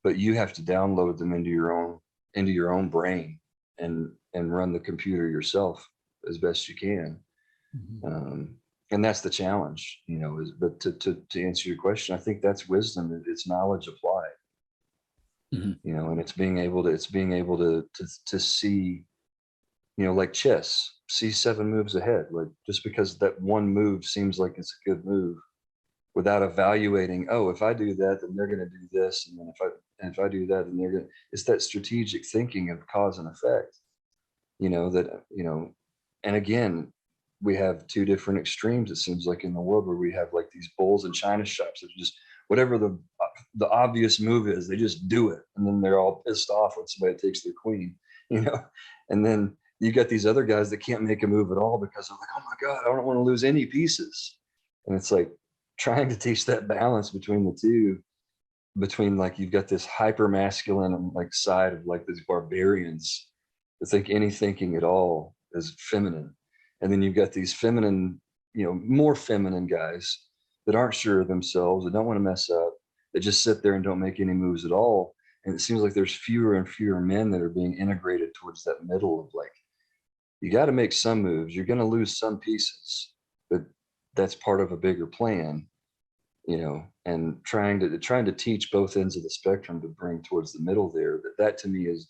[SPEAKER 2] but you have to download them into your own brain and run the computer yourself as best you can.
[SPEAKER 1] Mhm.
[SPEAKER 2] And that's the challenge, you know. Is but to answer your question, I think that's wisdom. It's knowledge applied,
[SPEAKER 1] Mhm.
[SPEAKER 2] you know, and it's being able to see, you know, like chess, see 7 moves ahead. Like, just because that one move seems like it's a good move, without evaluating, oh, if I do that, then they're going to do this, and then if I do that, then they're going to. It's that strategic thinking of cause and effect, you know, that, you know. And again, we have two different extremes, it seems like, in the world, where we have like these bulls in china shops that just, whatever the obvious move is, they just do it, and then they're all pissed off when somebody takes their queen, you know. And then you got these other guys that can't make a move at all because they're like, oh my god, I don't want to lose any pieces. And it's like trying to teach that balance between the two, between like, you've got this hyper masculine like side of like these barbarians that think any thinking at all is feminine, and then you've got these feminine, you know, more feminine guys that aren't sure of themselves, that don't want to mess up, that just sit there and don't make any moves at all. And it seems like there's fewer and fewer men that are being integrated towards that middle of like, you got to make some moves, you're going to lose some pieces, but that's part of a bigger plan, you know. And trying to teach both ends of the spectrum to bring towards the middle there. That to me is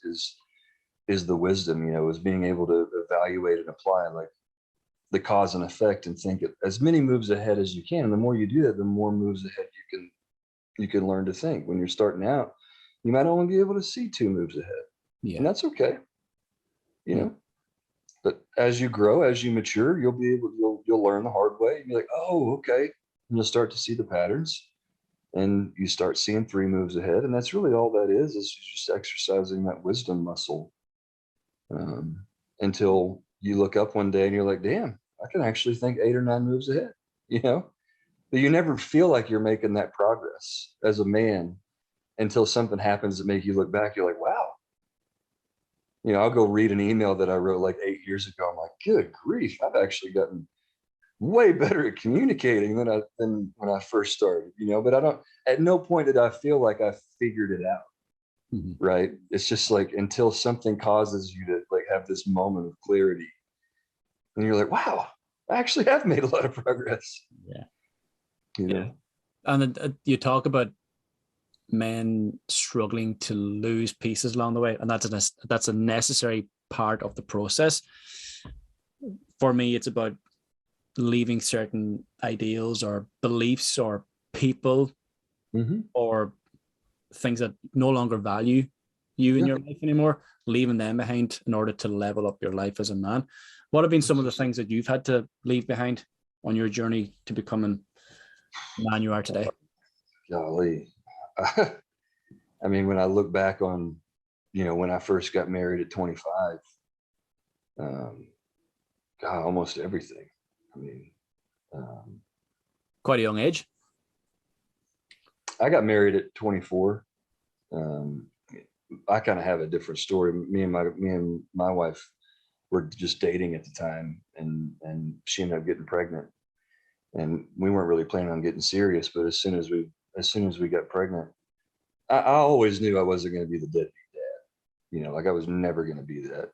[SPEAKER 2] the wisdom, you know, is being able to evaluate and apply like the cause and effect, and think as many moves ahead as you can. And the more you do that, the more moves ahead you can learn to think. When you're starting out, you might only be able to see 2 moves ahead, and
[SPEAKER 1] Yeah.
[SPEAKER 2] that's okay, you
[SPEAKER 1] Yeah.
[SPEAKER 2] know. But as you grow, as you mature, you'll learn the hard way, and you're like, oh, okay. And you'll start to see the patterns, and you start seeing 3 moves ahead. And that's really all that is just exercising that wisdom muscle, um, until you look up one day and you're like, damn, I can actually think 8 or 9 moves ahead, you know. But you never feel like you're making that progress as a man until something happens that make you look back. You're like, wow. You know, I'll go read an email that I wrote like 8 years ago. I'm like, good grief, I've actually gotten way better at communicating than when I first started, you know. But I don't, at no point did I feel like I figured it out.
[SPEAKER 1] Mhm.
[SPEAKER 2] Right. It's just like, until something causes you to like have this moment of clarity, and you're like, wow, I actually have made a lot of progress,
[SPEAKER 1] Yeah.
[SPEAKER 2] you
[SPEAKER 1] Yeah.
[SPEAKER 2] know.
[SPEAKER 1] And you talk about men struggling to lose pieces along the way, and that's a necessary part of the process. For me, it's about leaving certain ideals or beliefs or people
[SPEAKER 2] Mm-hmm.
[SPEAKER 1] or things that no longer value you in
[SPEAKER 2] Yeah.
[SPEAKER 1] your life anymore, leaving them behind in order to level up your life as a man. What have been some of the things that you've had to leave behind on your journey to becoming the man you are today?
[SPEAKER 2] Golly. I mean, when I look back on, when I first got married at 25, um, God, almost everything. I mean, um,
[SPEAKER 1] Quite a young age.
[SPEAKER 2] I got married at 24. Um, I kind of have a different story. Me and my wife were just dating at the time, and she ended up getting pregnant, and we weren't really planning on getting serious. But as soon as we got pregnant, I always knew I wasn't going to be the deadbeat dad. Like I was never going to be that.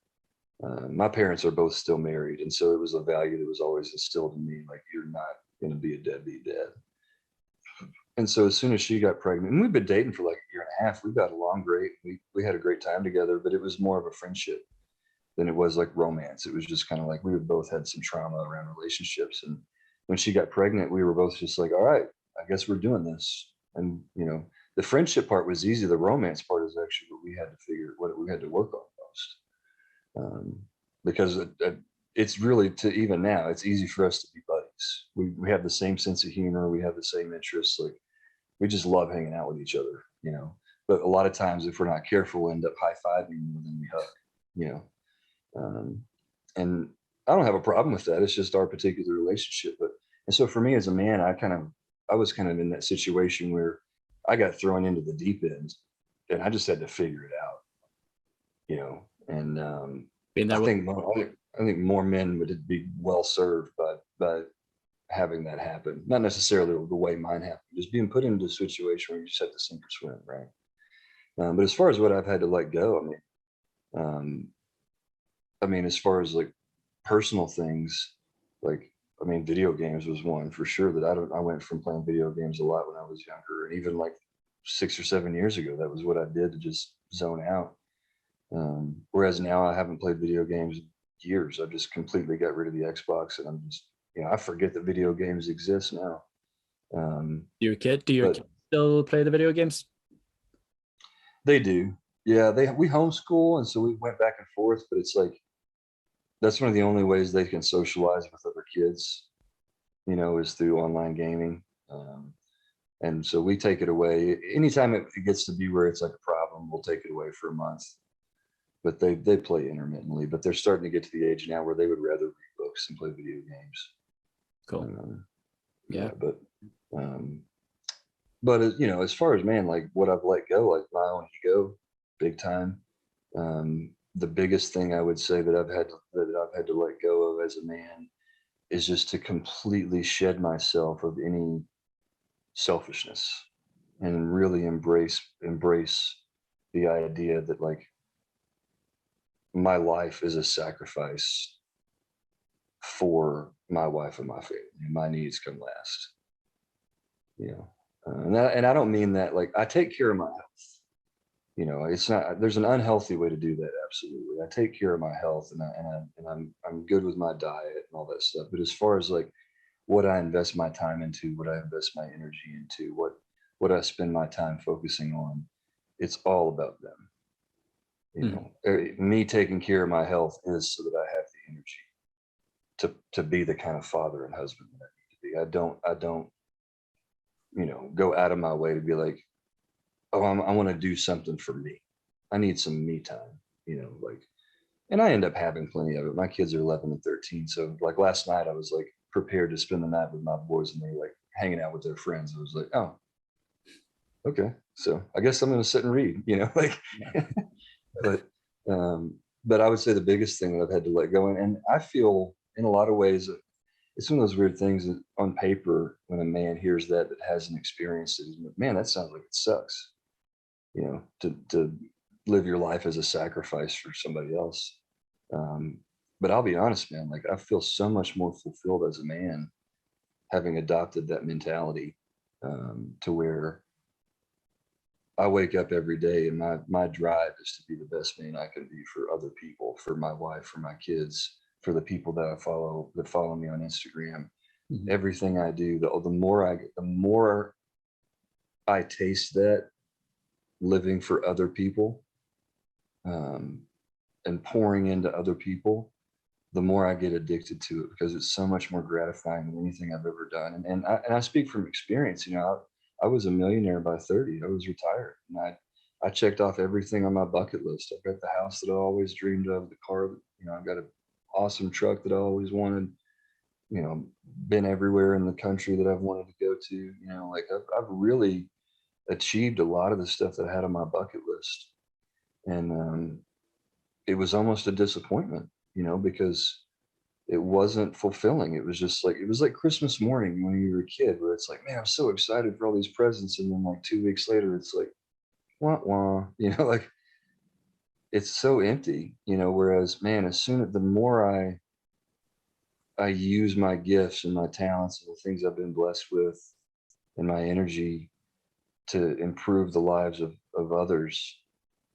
[SPEAKER 2] My parents are both still married, and so it was a value that was always instilled in me, like you're not going to be a deadbeat dad. And so as soon as she got pregnant, and we've been dating for like a year and a half, we got along great. We had a great time together, but it was more of a friendship than it was like romance. It was just kind of like we had both had some trauma around relationships. And when she got pregnant, we were both just like, all right, I guess we're doing this. And, the friendship part was easy. The romance part is actually what we had to work on most. Because it's really, to even now, it's easy for us to be buddies. We have the same sense of humor. We have the same interests. Like, we just love hanging out with each other. But a lot of times, if we're not careful, we end up high-fiving more than we hug. And I don't have a problem with that. It's just our particular relationship. And so for me as a man, I was kind of in that situation where I got thrown into the deep end, and I just had to figure it out. And
[SPEAKER 1] Being there
[SPEAKER 2] I
[SPEAKER 1] with
[SPEAKER 2] think more men would be well served by having that happen. Not necessarily the way mine happened, just being put into a situation where you just have to sink or swim, right? But as far as what I've had to let go, as far as like personal things, like, video games was one for sure that I went from playing video games a lot when I was younger, and even like 6 or 7 years ago, that was what I did to just zone out. Whereas now I haven't played video games in years. I've just completely got rid of the Xbox, and I'm just, I forget that video games exist now.
[SPEAKER 1] do your kids still play the video games?
[SPEAKER 2] They do. Yeah, we homeschool, and so we went back and forth, but it's like, that's one of the only ways they can socialize with other kids, is through online gaming. And so we take it away. Anytime it gets to be where it's like a problem, we'll take it away for a month. But they play intermittently, but they're starting to get to the age now where they would rather read books and play video games.
[SPEAKER 1] Cool.
[SPEAKER 2] Yeah. But as far as, man, like what I've let go, like my own ego, big time. The biggest thing I would say that I've had to let go of as a man is just to completely shed myself of any selfishness and really embrace the idea that, like, my life is a sacrifice for my wife and my family. My needs come last. And I don't mean that, like, I take care of my health. It's not, there's an unhealthy way to do that. Absolutely. I take care of my health, and I'm good with my diet and all that stuff. But as far as like what I invest my time into, what I invest my energy into, what I spend my time focusing on, it's all about them. Me taking care of my health is so that I have the energy to be the kind of father and husband that I need to be. I don't, go out of my way to be like, oh, I want to do something for me. I need some me time, like, and I end up having plenty of it. My kids are 11 and 13. So like last night I was like prepared to spend the night with my boys, and they were like hanging out with their friends. I was like, oh, okay. So I guess I'm going to sit and read, like, but I would say the biggest thing that I've had to let go, and I feel in a lot of ways, it's one of those weird things that on paper, when a man hears that hasn't experienced it, he's like, man, that sounds like it sucks. To live your life as a sacrifice for somebody else. But I'll be honest, man, like I feel so much more fulfilled as a man having adopted that mentality, to where I wake up every day and my drive is to be the best man I can be for other people, for my wife, for my kids, for the people that follow me on Instagram. Mm-hmm. Everything I do, the more I taste that living for other people, and pouring into other people, the more I get addicted to it because it's so much more gratifying than anything I've ever done. And I speak from experience. I was a millionaire by 30. I was retired, and I checked off everything on my bucket list. I've got the house that I always dreamed of, the car that, I've got an awesome truck that I always wanted. Been everywhere in the country that I've wanted to go to. Like I've really achieved a lot of the stuff that I had on my bucket list, and it was almost a disappointment, because it wasn't fulfilling. It was like Christmas morning when you were a kid, where it's like, man, I'm so excited for all these presents, and then like 2 weeks later, it's like, wah wah, like it's so empty, Whereas, man, the more I use my gifts and my talents and the things I've been blessed with and my energy to improve the lives of others,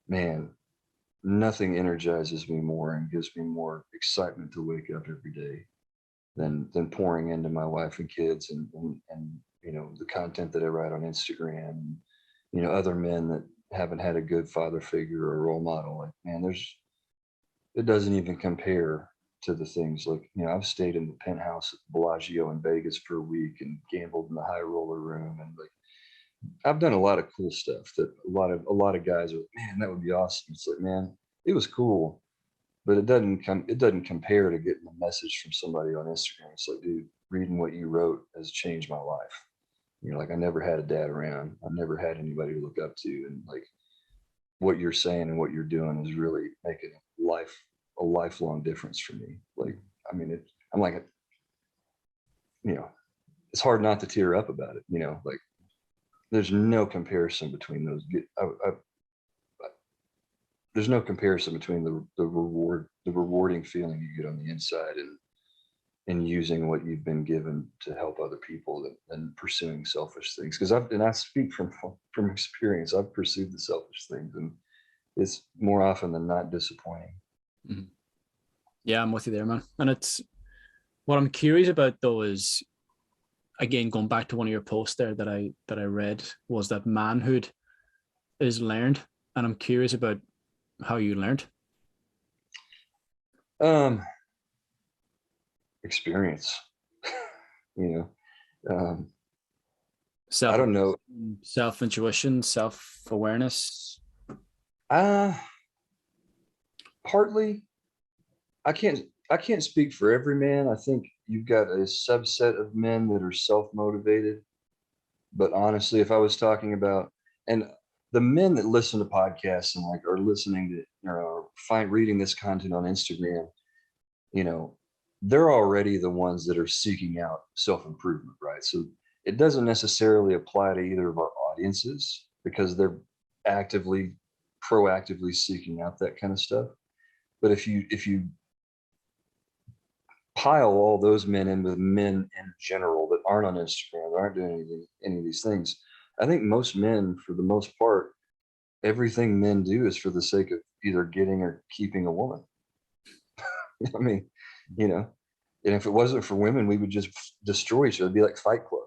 [SPEAKER 2] man, nothing energizes me more and gives me more excitement to wake up every day than pouring into my wife and kids and the content that I write on Instagram and other men that haven't had a good father figure or role model. Like, man, it doesn't even compare to the things like, I've stayed in the penthouse at Bellagio in Vegas for a week and gambled in the high roller room, and like I've done a lot of cool stuff that a lot of guys are like, man, that would be awesome. It's like, man, it was cool, but it doesn't compare to getting a message from somebody on Instagram. It's like, dude, reading what you wrote has changed my life. Like I never had a dad around. I never had anybody to look up to, and like what you're saying and what you're doing is really making a lifelong difference for me. Like, I mean, I'm like, it's hard not to tear up about it. Like there's no comparison between those. There's no comparison between the rewarding feeling you get on the inside and using what you've been given to help other people than pursuing selfish things. Because I speak from experience. I've pursued the selfish things, and it's more often than not disappointing.
[SPEAKER 1] Mm-hmm. Yeah, I'm with you there, man. And it's what I'm curious about though is, again, going back to one of your posts there that I read, was that manhood is learned, and I'm curious about how you learned.
[SPEAKER 2] Experience.
[SPEAKER 1] I
[SPEAKER 2] don't know.
[SPEAKER 1] Self-intuition, self-awareness.
[SPEAKER 2] Partly. I can't speak for every man. I think you've got a subset of men that are self-motivated. But honestly, if I was talking about, and the men that listen to podcasts and like are listening to or reading this content on Instagram, they're already the ones that are seeking out self-improvement, right? So it doesn't necessarily apply to either of our audiences because they're proactively seeking out that kind of stuff. But if you pile all those men in with men in general that aren't on Instagram, that aren't doing any of these things, I think most men, for the most part, everything men do is for the sake of either getting or keeping a woman. I mean, and if it wasn't for women, we would just destroy each other. It'd be like Fight Club.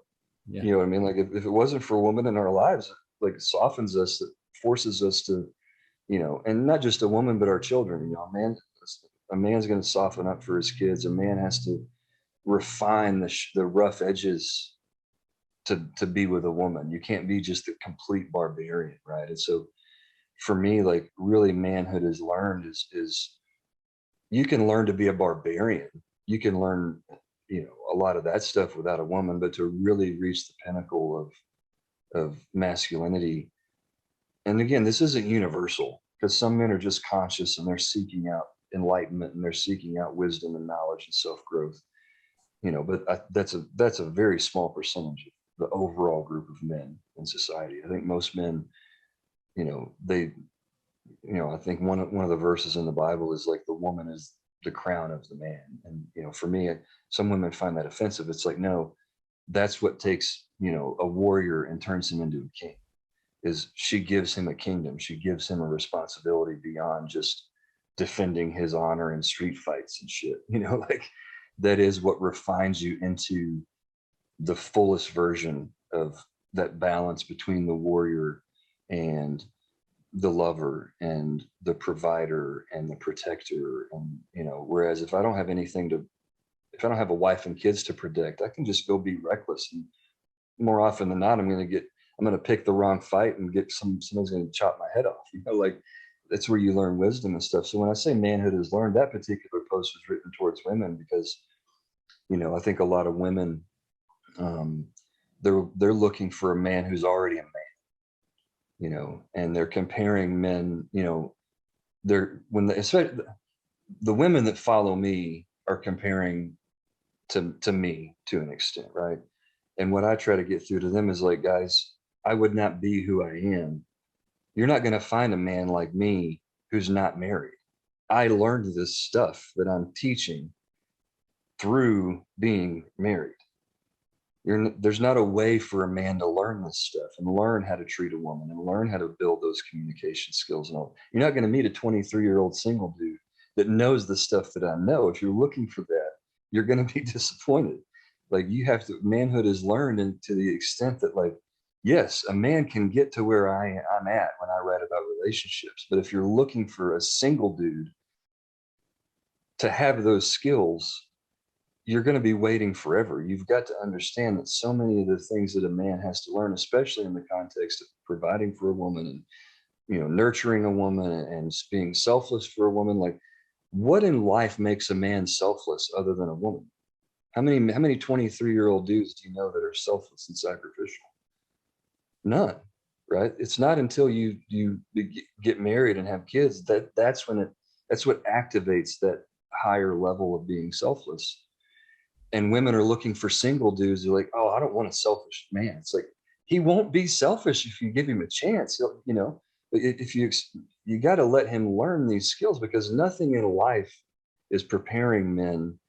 [SPEAKER 2] Yeah. You know what I mean? Like if it wasn't for a woman in our lives, like it softens us, it forces us to, and not just a woman, but our children. A man's going to soften up for his kids. A man has to refine the rough edges to be with a woman. You can't be just a complete barbarian, right? And so for me, like really manhood is learned is you can learn to be a barbarian. You can learn, a lot of that stuff without a woman, but to really reach the pinnacle of masculinity. And again, this isn't universal because some men are just conscious and they're seeking out enlightenment and they're seeking out wisdom and knowledge and self-growth, but that's a very small percentage of the overall group of men in society. I think most men, I think one of the verses in the Bible is like the woman is the crown of the man. And, for me, some women find that offensive. It's like, no, that's what takes, a warrior and turns him into a king, is she gives him a kingdom. She gives him a responsibility beyond just defending his honor in street fights and shit. Like that is what refines you into the fullest version of that balance between the warrior and the lover and the provider and the protector. And, whereas if I don't have if I don't have a wife and kids to protect, I can just go be reckless. And more often than not, I'm going to pick the wrong fight and someone's going to chop my head off. Like that's where you learn wisdom and stuff. So when I say manhood is learned, that particular post was written towards women because, I think a lot of women, they're looking for a man who's already a man, and they're comparing men, especially the women that follow me are comparing to me to an extent, right? And what I try to get through to them is like, guys, I would not be who I am. You're not going to find a man like me who's not married. I learned this stuff that I'm teaching through being married. There's not a way for a man to learn this stuff and learn how to treat a woman and learn how to build those communication skills and all. You're not going to meet a 23-year-old single dude that knows the stuff that I know. If you're looking for that, you're going to be disappointed. Like manhood is learned, and to the extent that, like, yes, a man can get to where I'm at when I write about relationships. But if you're looking for a single dude to have those skills, you're going to be waiting forever. You've got to understand that so many of the things that a man has to learn, especially in the context of providing for a woman and, nurturing a woman and being selfless for a woman, like what in life makes a man selfless other than a woman? How many 23-year-old dudes do you know that are selfless and sacrificial? None, right? It's not until you get married and have kids that's what activates that higher level of being selfless. And women are looking for single dudes. They're like, oh, I don't want a selfish man. It's like, he won't be selfish if you give him a chance. If you got to let him learn these skills, because nothing in life is preparing men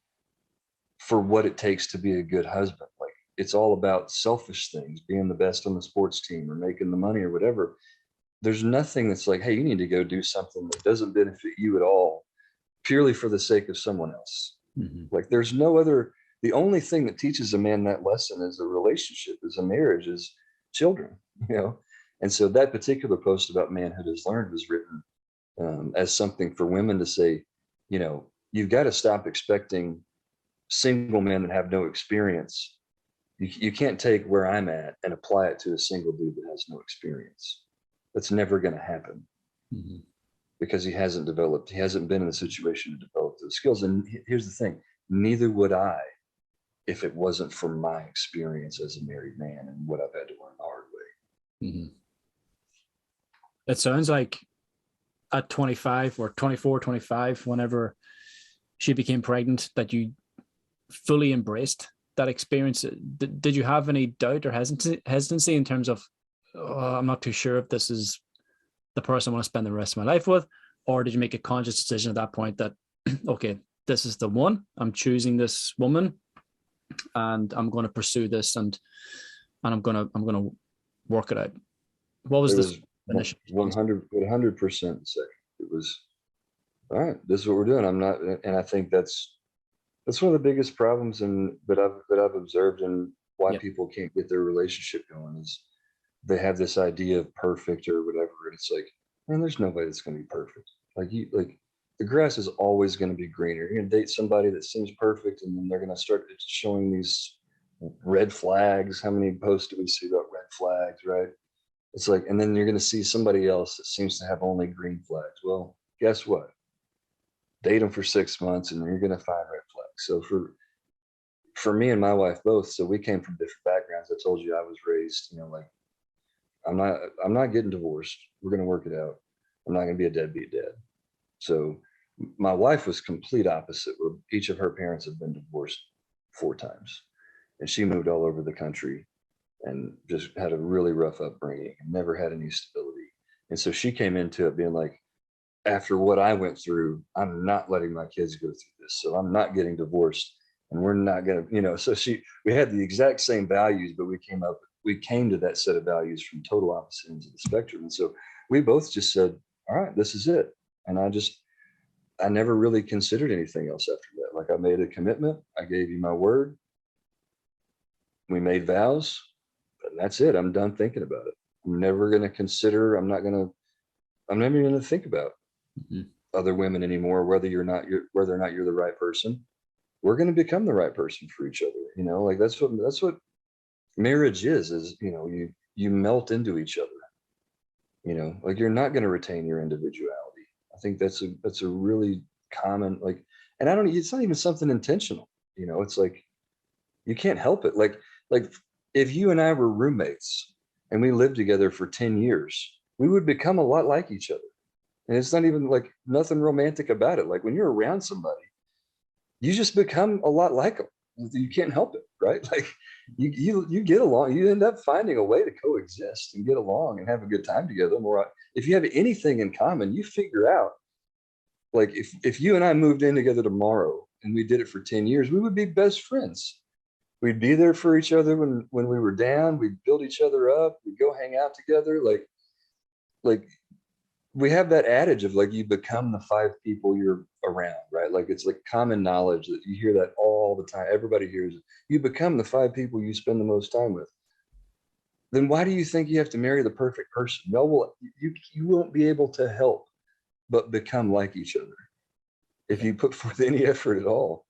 [SPEAKER 2] for what it takes to be a good husband. Like, it's all about selfish things, being the best on the sports team or making the money or whatever. There's nothing that's like, hey, you need to go do something that doesn't benefit you at all, purely for the sake of someone else. Mm-hmm. Like, there's no other. The only thing that teaches a man that lesson is a relationship, is a marriage, is children, And so that particular post about manhood is learned was written as something for women to say, you've got to stop expecting single men that have no experience. You can't take where I'm at and apply it to a single dude that has no experience. That's never going to happen. Mm-hmm. Because he hasn't been in the situation to develop those skills. And here's the thing, neither would I if it wasn't for my experience as a married man and what I've had to learn the hard way.
[SPEAKER 1] Mm-hmm. It sounds like at 25 or 24, 25, whenever she became pregnant, that you fully embraced that experience. Did you have any doubt or hesitancy in terms of, I'm not too sure if this is the person I want to spend the rest of my life with? Or did you make a conscious decision at that point that, okay, this is the one, I'm choosing this woman and I'm going to pursue this and I'm going to work it out? What was this initial?
[SPEAKER 2] 100% second. It was, all right, this is what we're doing. And I think that's one of the biggest problems that I've observed, and why people can't get their relationship going, is they have this idea of perfect or whatever. And it's like, man, there's nobody that's going to be perfect. Like the grass is always going to be greener. You're going to date somebody that seems perfect, and then they're going to start showing these red flags. How many posts do we see about red flags, right? It's like, and then you're going to see somebody else that seems to have only green flags. Well, guess what? Date them for 6 months and you're going to find red flags. So for me and my wife both, so we came from different backgrounds. I told you I was raised, like, I'm not getting divorced. We're going to work it out. I'm not going to be a deadbeat dad. So my wife was complete opposite, where each of her parents have been divorced 4 times, and she moved all over the country and just had a really rough upbringing and never had any stability. And so she came into it being like, after what I went through, I'm not letting my kids go through this. So I'm not getting divorced, and we're not going to, so we had the exact same values, but we came to that set of values from total opposite ends of the spectrum. And so we both just said, all right, this is it. And I never really considered anything else after that. Like, I made a commitment. I gave you my word. We made vows, and that's it. I'm done thinking about it. I'm never going to consider, I'm not going to I'm never going to think about
[SPEAKER 1] Mhm.
[SPEAKER 2] other women anymore, whether or not you're the right person. We're going to become the right person for each other. Like that's what marriage is, you melt into each other, like you're not going to retain your individuality. I think that's a really common, like, and it's not even something intentional. It's like, you can't help it. Like if you and I were roommates and we lived together for 10 years, we would become a lot like each other. And it's not even like nothing romantic about it. Like when you're around somebody, you just become a lot like them. You can't help it, right? Like you get along. You end up finding a way to coexist and get along and have a good time together. More, if you have anything in common, you figure out. Like if you and I moved in together tomorrow and we did it for 10 years, we would be best friends. We'd be there for each other when we were down. We'd build each other up. We'd go hang out together. Like we have that adage of like, you become the five people you're around, right? Like it's like common knowledge that you hear that all the time. Everybody hears it. You become the five people you spend the most time with. Then why do you think you have to marry the perfect person? No, well, you won't be able to help but become like each other if
[SPEAKER 1] Yeah.
[SPEAKER 2] you put forth any effort at all.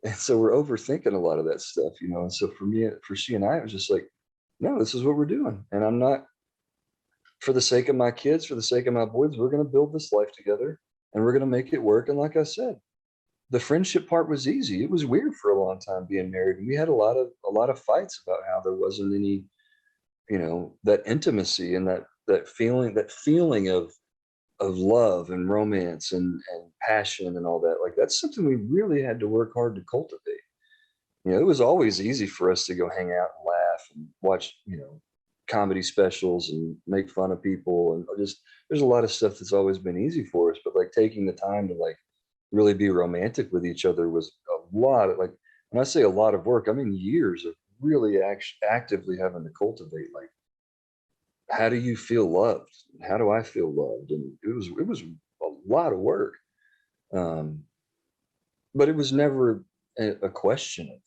[SPEAKER 2] And so we're overthinking a lot of that stuff. And so for she and I, it was just like, no, this is what we're doing. And I'm not, for the sake of my kids, for the sake of my boys, we're going to build this life together and we're going to make it work. And like I said, the friendship part was easy. It was weird for a long time being married. And we had a lot of fights about how there wasn't any, that intimacy and that feeling of love and romance and passion and all that. Like that's something we really had to work hard to cultivate. It was always easy for us to go hang out and laugh and watch, comedy specials and make fun of people. And just, there's a lot of stuff that's always been easy for us, but like taking the time to like really be romantic with each other was a lot of, like, when I say a lot of work, I mean years of really actively having to cultivate, like, how do you feel loved? How do I feel loved? And it was a lot of work. Um, but it was never a question of,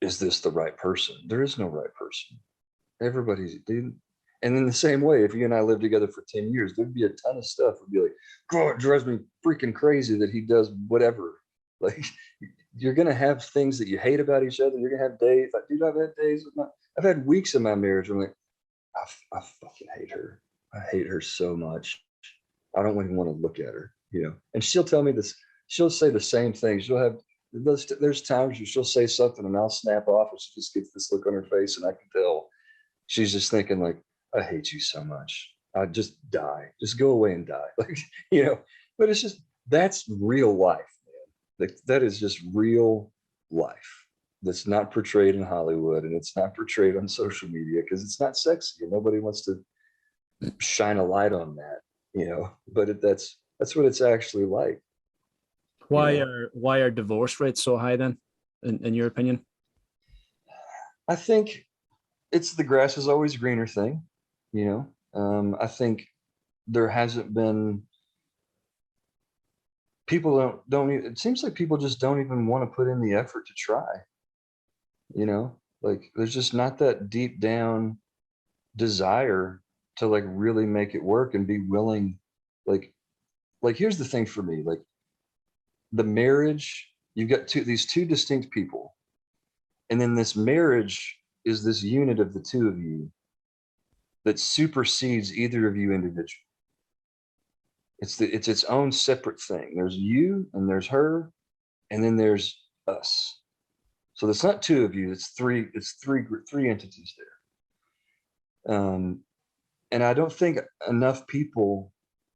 [SPEAKER 2] is this the right person? There is no right person. Everybody's dude. And in the same way, if you and I lived together for 10 years, there'd be a ton of stuff. Would be like, God, it drives me freaking crazy that he does whatever. Like, you're gonna have things that you hate about each other. You're gonna have days. Like, dude, I've had days with I've had weeks in my marriage where I'm like, I fucking hate her. I hate her so much. I don't even want to look at her. And she'll tell me this. She'll say the same thing. She'll have there's times where she'll say something and I'll snap off, and she just gets this look on her face, and I can tell she's just thinking like, I hate you so much. I just die. Just go away and die. Like. But it's just, that's real life, man. Like, that is just real life. That's not portrayed in Hollywood, and it's not portrayed on social media because it's not sexy and nobody wants to shine a light on that. But that's what it's actually like. you
[SPEAKER 1] Why
[SPEAKER 2] know
[SPEAKER 1] are why are divorce rates so high then, in your opinion?
[SPEAKER 2] I think it's the grass is always greener thing. I think there hasn't been, people it seems like people just don't even want to put in the effort to try. Like there's just not that deep down desire to like really make it work and be willing. Like like here's the thing for me, like, the marriage, you've got these two distinct people, and then this marriage is this unit of the two of you that supersedes either of you individually. It's its own separate thing. There's you and there's her, and then there's us. So it's not two of you, it's three. It's three entities there. And I don't think enough people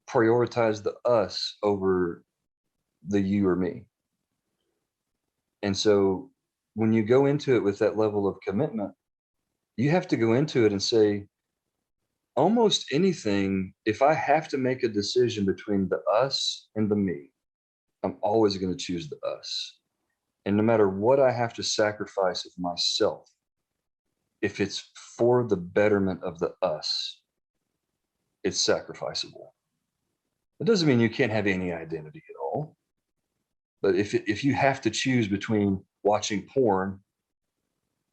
[SPEAKER 2] prioritize the us over the you or me. And so when you go into it with that level of commitment, you have to go into it and say, almost anything, if I have to make a decision between the us and the me, I'm always going to choose the us. And no matter what I have to sacrifice of myself, if it's for the betterment of the us, it's sacrificable. It doesn't mean you can't have any identity at all. But if you have to choose between watching porn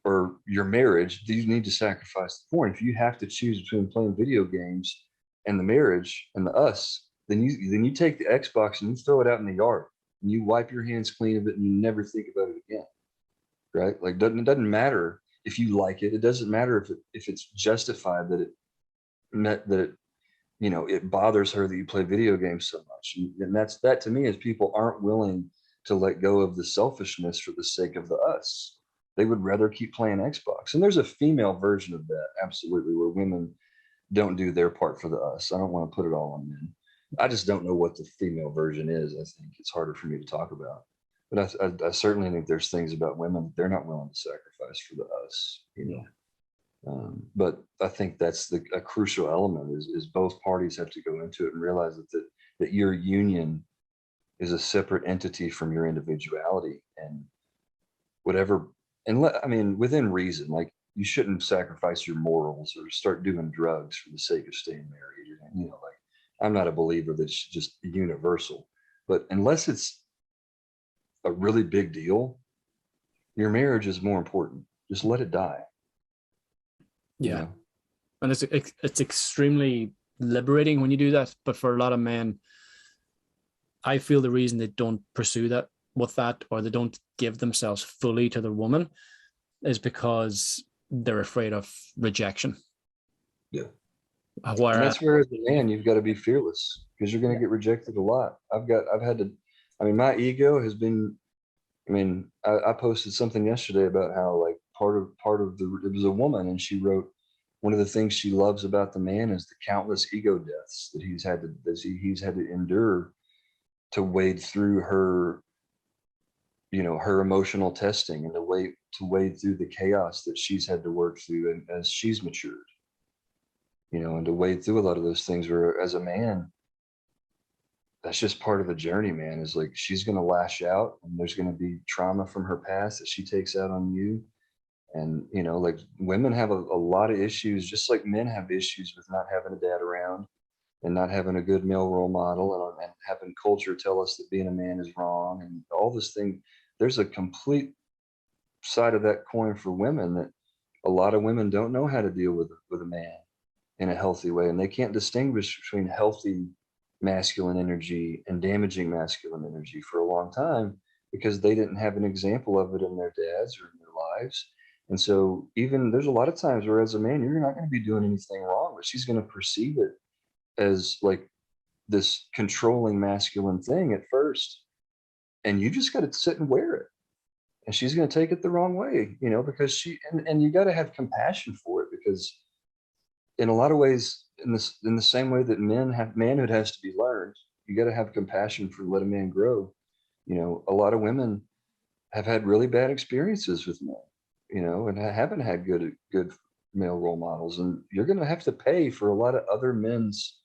[SPEAKER 2] or your marriage, you need to sacrifice the porn. If you have to choose between playing video games and the marriage and the us, then you take the Xbox and you throw it out in the yard and you wipe your hands clean of it and you never think about it again. Right? Like it doesn't matter if you like it. It doesn't matter if it's justified that it bothers her that you play video games so much. And that to me is people aren't willing to let go of the selfishness for the sake of the us. They would rather keep playing Xbox. And there's a female version of that, absolutely, where women don't do their part for the us. I don't want to put it all on men. I just don't know what the female version is. I think it's harder for me to talk about. But I certainly think there's things about women that they're not willing to sacrifice for the us, but I think that's a crucial element is both parties have to go into it and realize that your union is a separate entity from your individuality, and whatever, within reason. Like, you shouldn't sacrifice your morals or start doing drugs for the sake of staying married. Like, I'm not a believer that it's just universal, but unless it's a really big deal, your marriage is more important. Just let it die.
[SPEAKER 1] Yeah. And it's extremely liberating when you do that. But for a lot of men, I feel the reason they don't pursue that or they don't give themselves fully to the woman is because they're afraid of rejection.
[SPEAKER 2] Yeah. And that's where, as a man, you've got to be fearless, because you're going to get rejected a lot. I've had to, my ego has been, I posted something yesterday about how, like, it was a woman, and she wrote, one of the things she loves about the man is the countless ego deaths that he's had to endure to wade through her, her emotional testing, and to wade through the chaos that she's had to work through, and as she's matured, and to wade through a lot of those things, where as a man, that's just part of the journey, man. Is like, she's going to lash out, and there's going to be trauma from her past that she takes out on you. And, like, women have a lot of issues, just like men have issues with not having a dad around and not having a good male role model, and having culture tell us that being a man is wrong and all this thing. There's a complete side of that coin for women that a lot of women don't know how to deal with a man in a healthy way. And they can't distinguish between healthy masculine energy and damaging masculine energy for a long time, because they didn't have an example of it in their dads or in their lives. And so, even there's a lot of times where, as a man, you're not going to be doing anything wrong, but she's going to perceive it as like this controlling masculine thing at first. And you just got to sit and wear it. And she's going to take it the wrong way, because and you got to have compassion for it, because in a lot of ways, in the same way that manhood has to be learned, you got to have compassion for let a man grow. A lot of women have had really bad experiences with men, and haven't had good male role models, and you're going to have to pay for a lot of other men's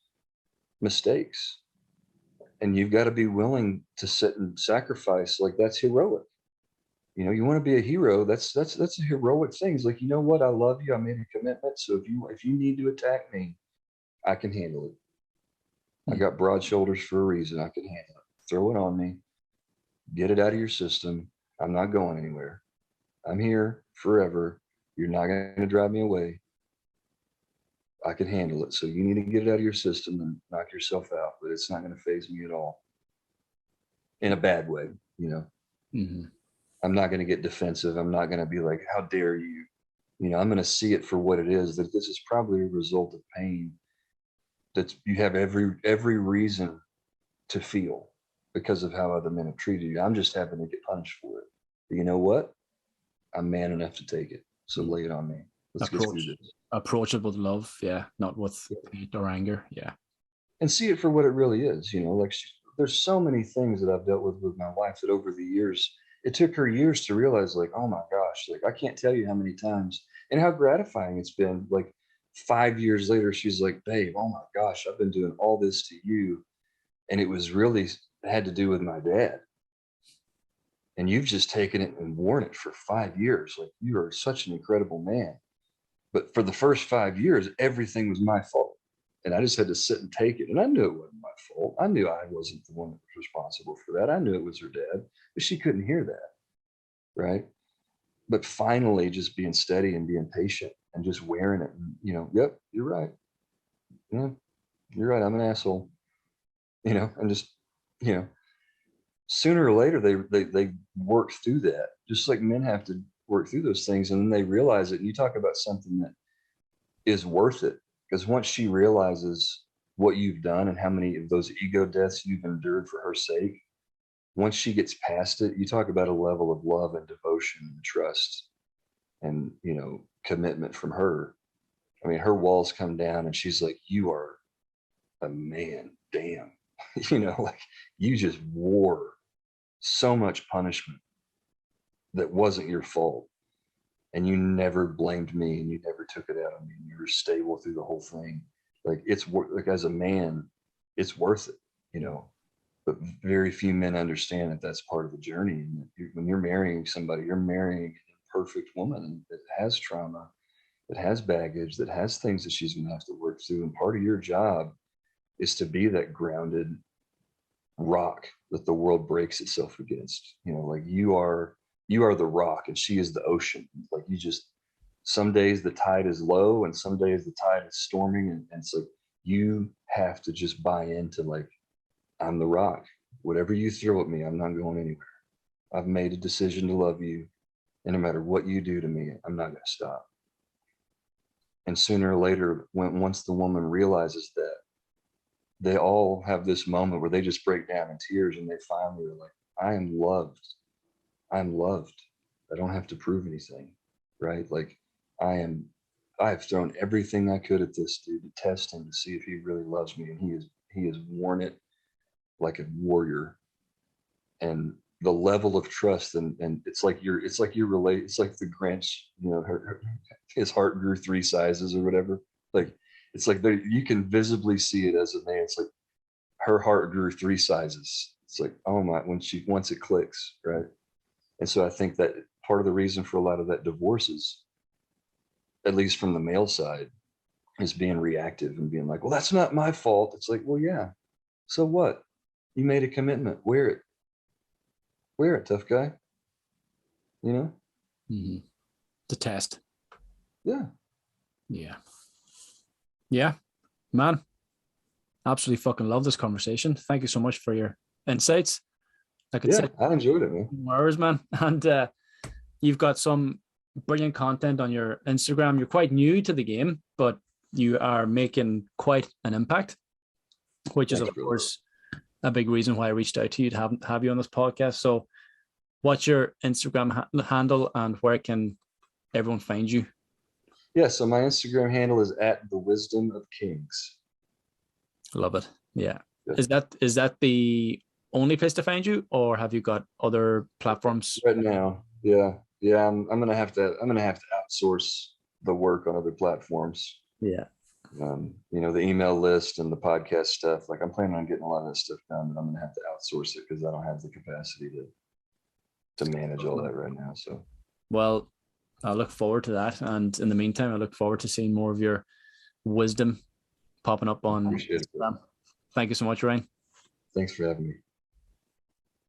[SPEAKER 2] mistakes, and you've got to be willing to sit and sacrifice. Like, that's heroic. You want to be a hero. That's a heroic thing. It's like, you know what? I love you. I made a commitment. So if you need to attack me, I can handle it. I got broad shoulders for a reason. I can handle it. Throw it on me. Get it out of your system. I'm not going anywhere. I'm here forever. You're not going to drive me away. I can handle it. So you need to get it out of your system and knock yourself out, but it's not going to faze me at all. In a bad way,
[SPEAKER 1] Mm-hmm.
[SPEAKER 2] I'm not going to get defensive. I'm not going to be like, how dare you? I'm going to see it for what it is, that this is probably a result of pain that you have every reason to feel because of how other men have treated you. I'm just having to get punished for it. But you know what? I'm man enough to take it. So lay it on me. Let's get through this.
[SPEAKER 1] Approach it with love, not with hate or anger. Yeah.
[SPEAKER 2] And see it for what it really is. Like, there's so many things that I've dealt with my wife that over the years, it took her years to realize, like, oh my gosh, like, I can't tell you how many times and how gratifying it's been. Like, 5 years later, she's like, babe, oh my gosh, I've been doing all this to you, and it was really had to do with my dad. And you've just taken it and worn it for 5 years. Like, you are such an incredible man. But for the first 5 years, everything was my fault. And I just had to sit and take it. And I knew it wasn't my fault. I knew I wasn't the one that was responsible for that. I knew it was her dad, but she couldn't hear that. Right. But finally, just being steady and being patient and just wearing it. And, yep, you're right. Yeah. you're right. I'm an asshole, and just, you know, sooner or later they work through that, just like men have to work through those things. And then they realize it. And you talk about something that is worth it, because once she realizes what you've done and how many of those ego deaths you've endured for her sake, once she gets past it, you talk about a level of love and devotion and trust and, commitment from her. I mean, her walls come down and she's like, you are a man, damn. Like, you just wore so much punishment that wasn't your fault. And you never blamed me and you never took it out on me. And you were stable through the whole thing. Like, like, as a man, it's worth it, but very few men understand that that's part of the journey. And when you're marrying somebody, you're marrying an imperfect woman that has trauma, that has baggage, that has things that she's going to have to work through. And part of your job is to be that grounded rock that the world breaks itself against. Like, you are the rock and she is the ocean. Like, some days the tide is low and some days the tide is storming. And it's like, you have to just buy into, like, I'm the rock. Whatever you throw at me, I'm not going anywhere. I've made a decision to love you. And no matter what you do to me, I'm not going to stop. And sooner or later, once the woman realizes that, they all have this moment where they just break down in tears and they finally are like, I am loved. I'm loved. I don't have to prove anything, right? Like, I've thrown everything I could at this dude to test him, to see if he really loves me. And he has worn it like a warrior. And the level of trust and it's like you're related. It's like the Grinch, his heart grew 3 sizes or whatever. Like, it's like you can visibly see it as a man. It's like her heart grew 3 sizes. It's like, oh my, once it clicks, right? And so I think that part of the reason for a lot of that divorce is, at least from the male side, is being reactive and being like, well, that's not my fault. It's like, well, yeah. So what? You made a commitment. Wear it. Wear it, tough guy.
[SPEAKER 1] Mm-hmm. The test.
[SPEAKER 2] Yeah.
[SPEAKER 1] Yeah, man. Absolutely fucking love this conversation. Thank you so much for your insights.
[SPEAKER 2] I enjoyed it, man.
[SPEAKER 1] Hours, man. And you've got some brilliant content on your Instagram. You're quite new to the game, but you are making quite an impact, which is, of course, a big reason why I reached out to you to have you on this podcast. So what's your Instagram handle and where can everyone find you?
[SPEAKER 2] Yeah, so my Instagram handle is @thewisdomofkings.
[SPEAKER 1] Love it. Yeah. Is that the only place to find you, or have you got other platforms
[SPEAKER 2] right now? Yeah. I'm gonna have to outsource the work on other platforms.
[SPEAKER 1] Yeah.
[SPEAKER 2] The email list and the podcast stuff. Like, I'm planning on getting a lot of that stuff done, but I'm gonna have to outsource it because I don't have the capacity to manage all that right now. So,
[SPEAKER 1] well, I look forward to that, and in the meantime, I look forward to seeing more of your wisdom popping up on Instagram. Thank you so much, Ryan.
[SPEAKER 2] Thanks for having me.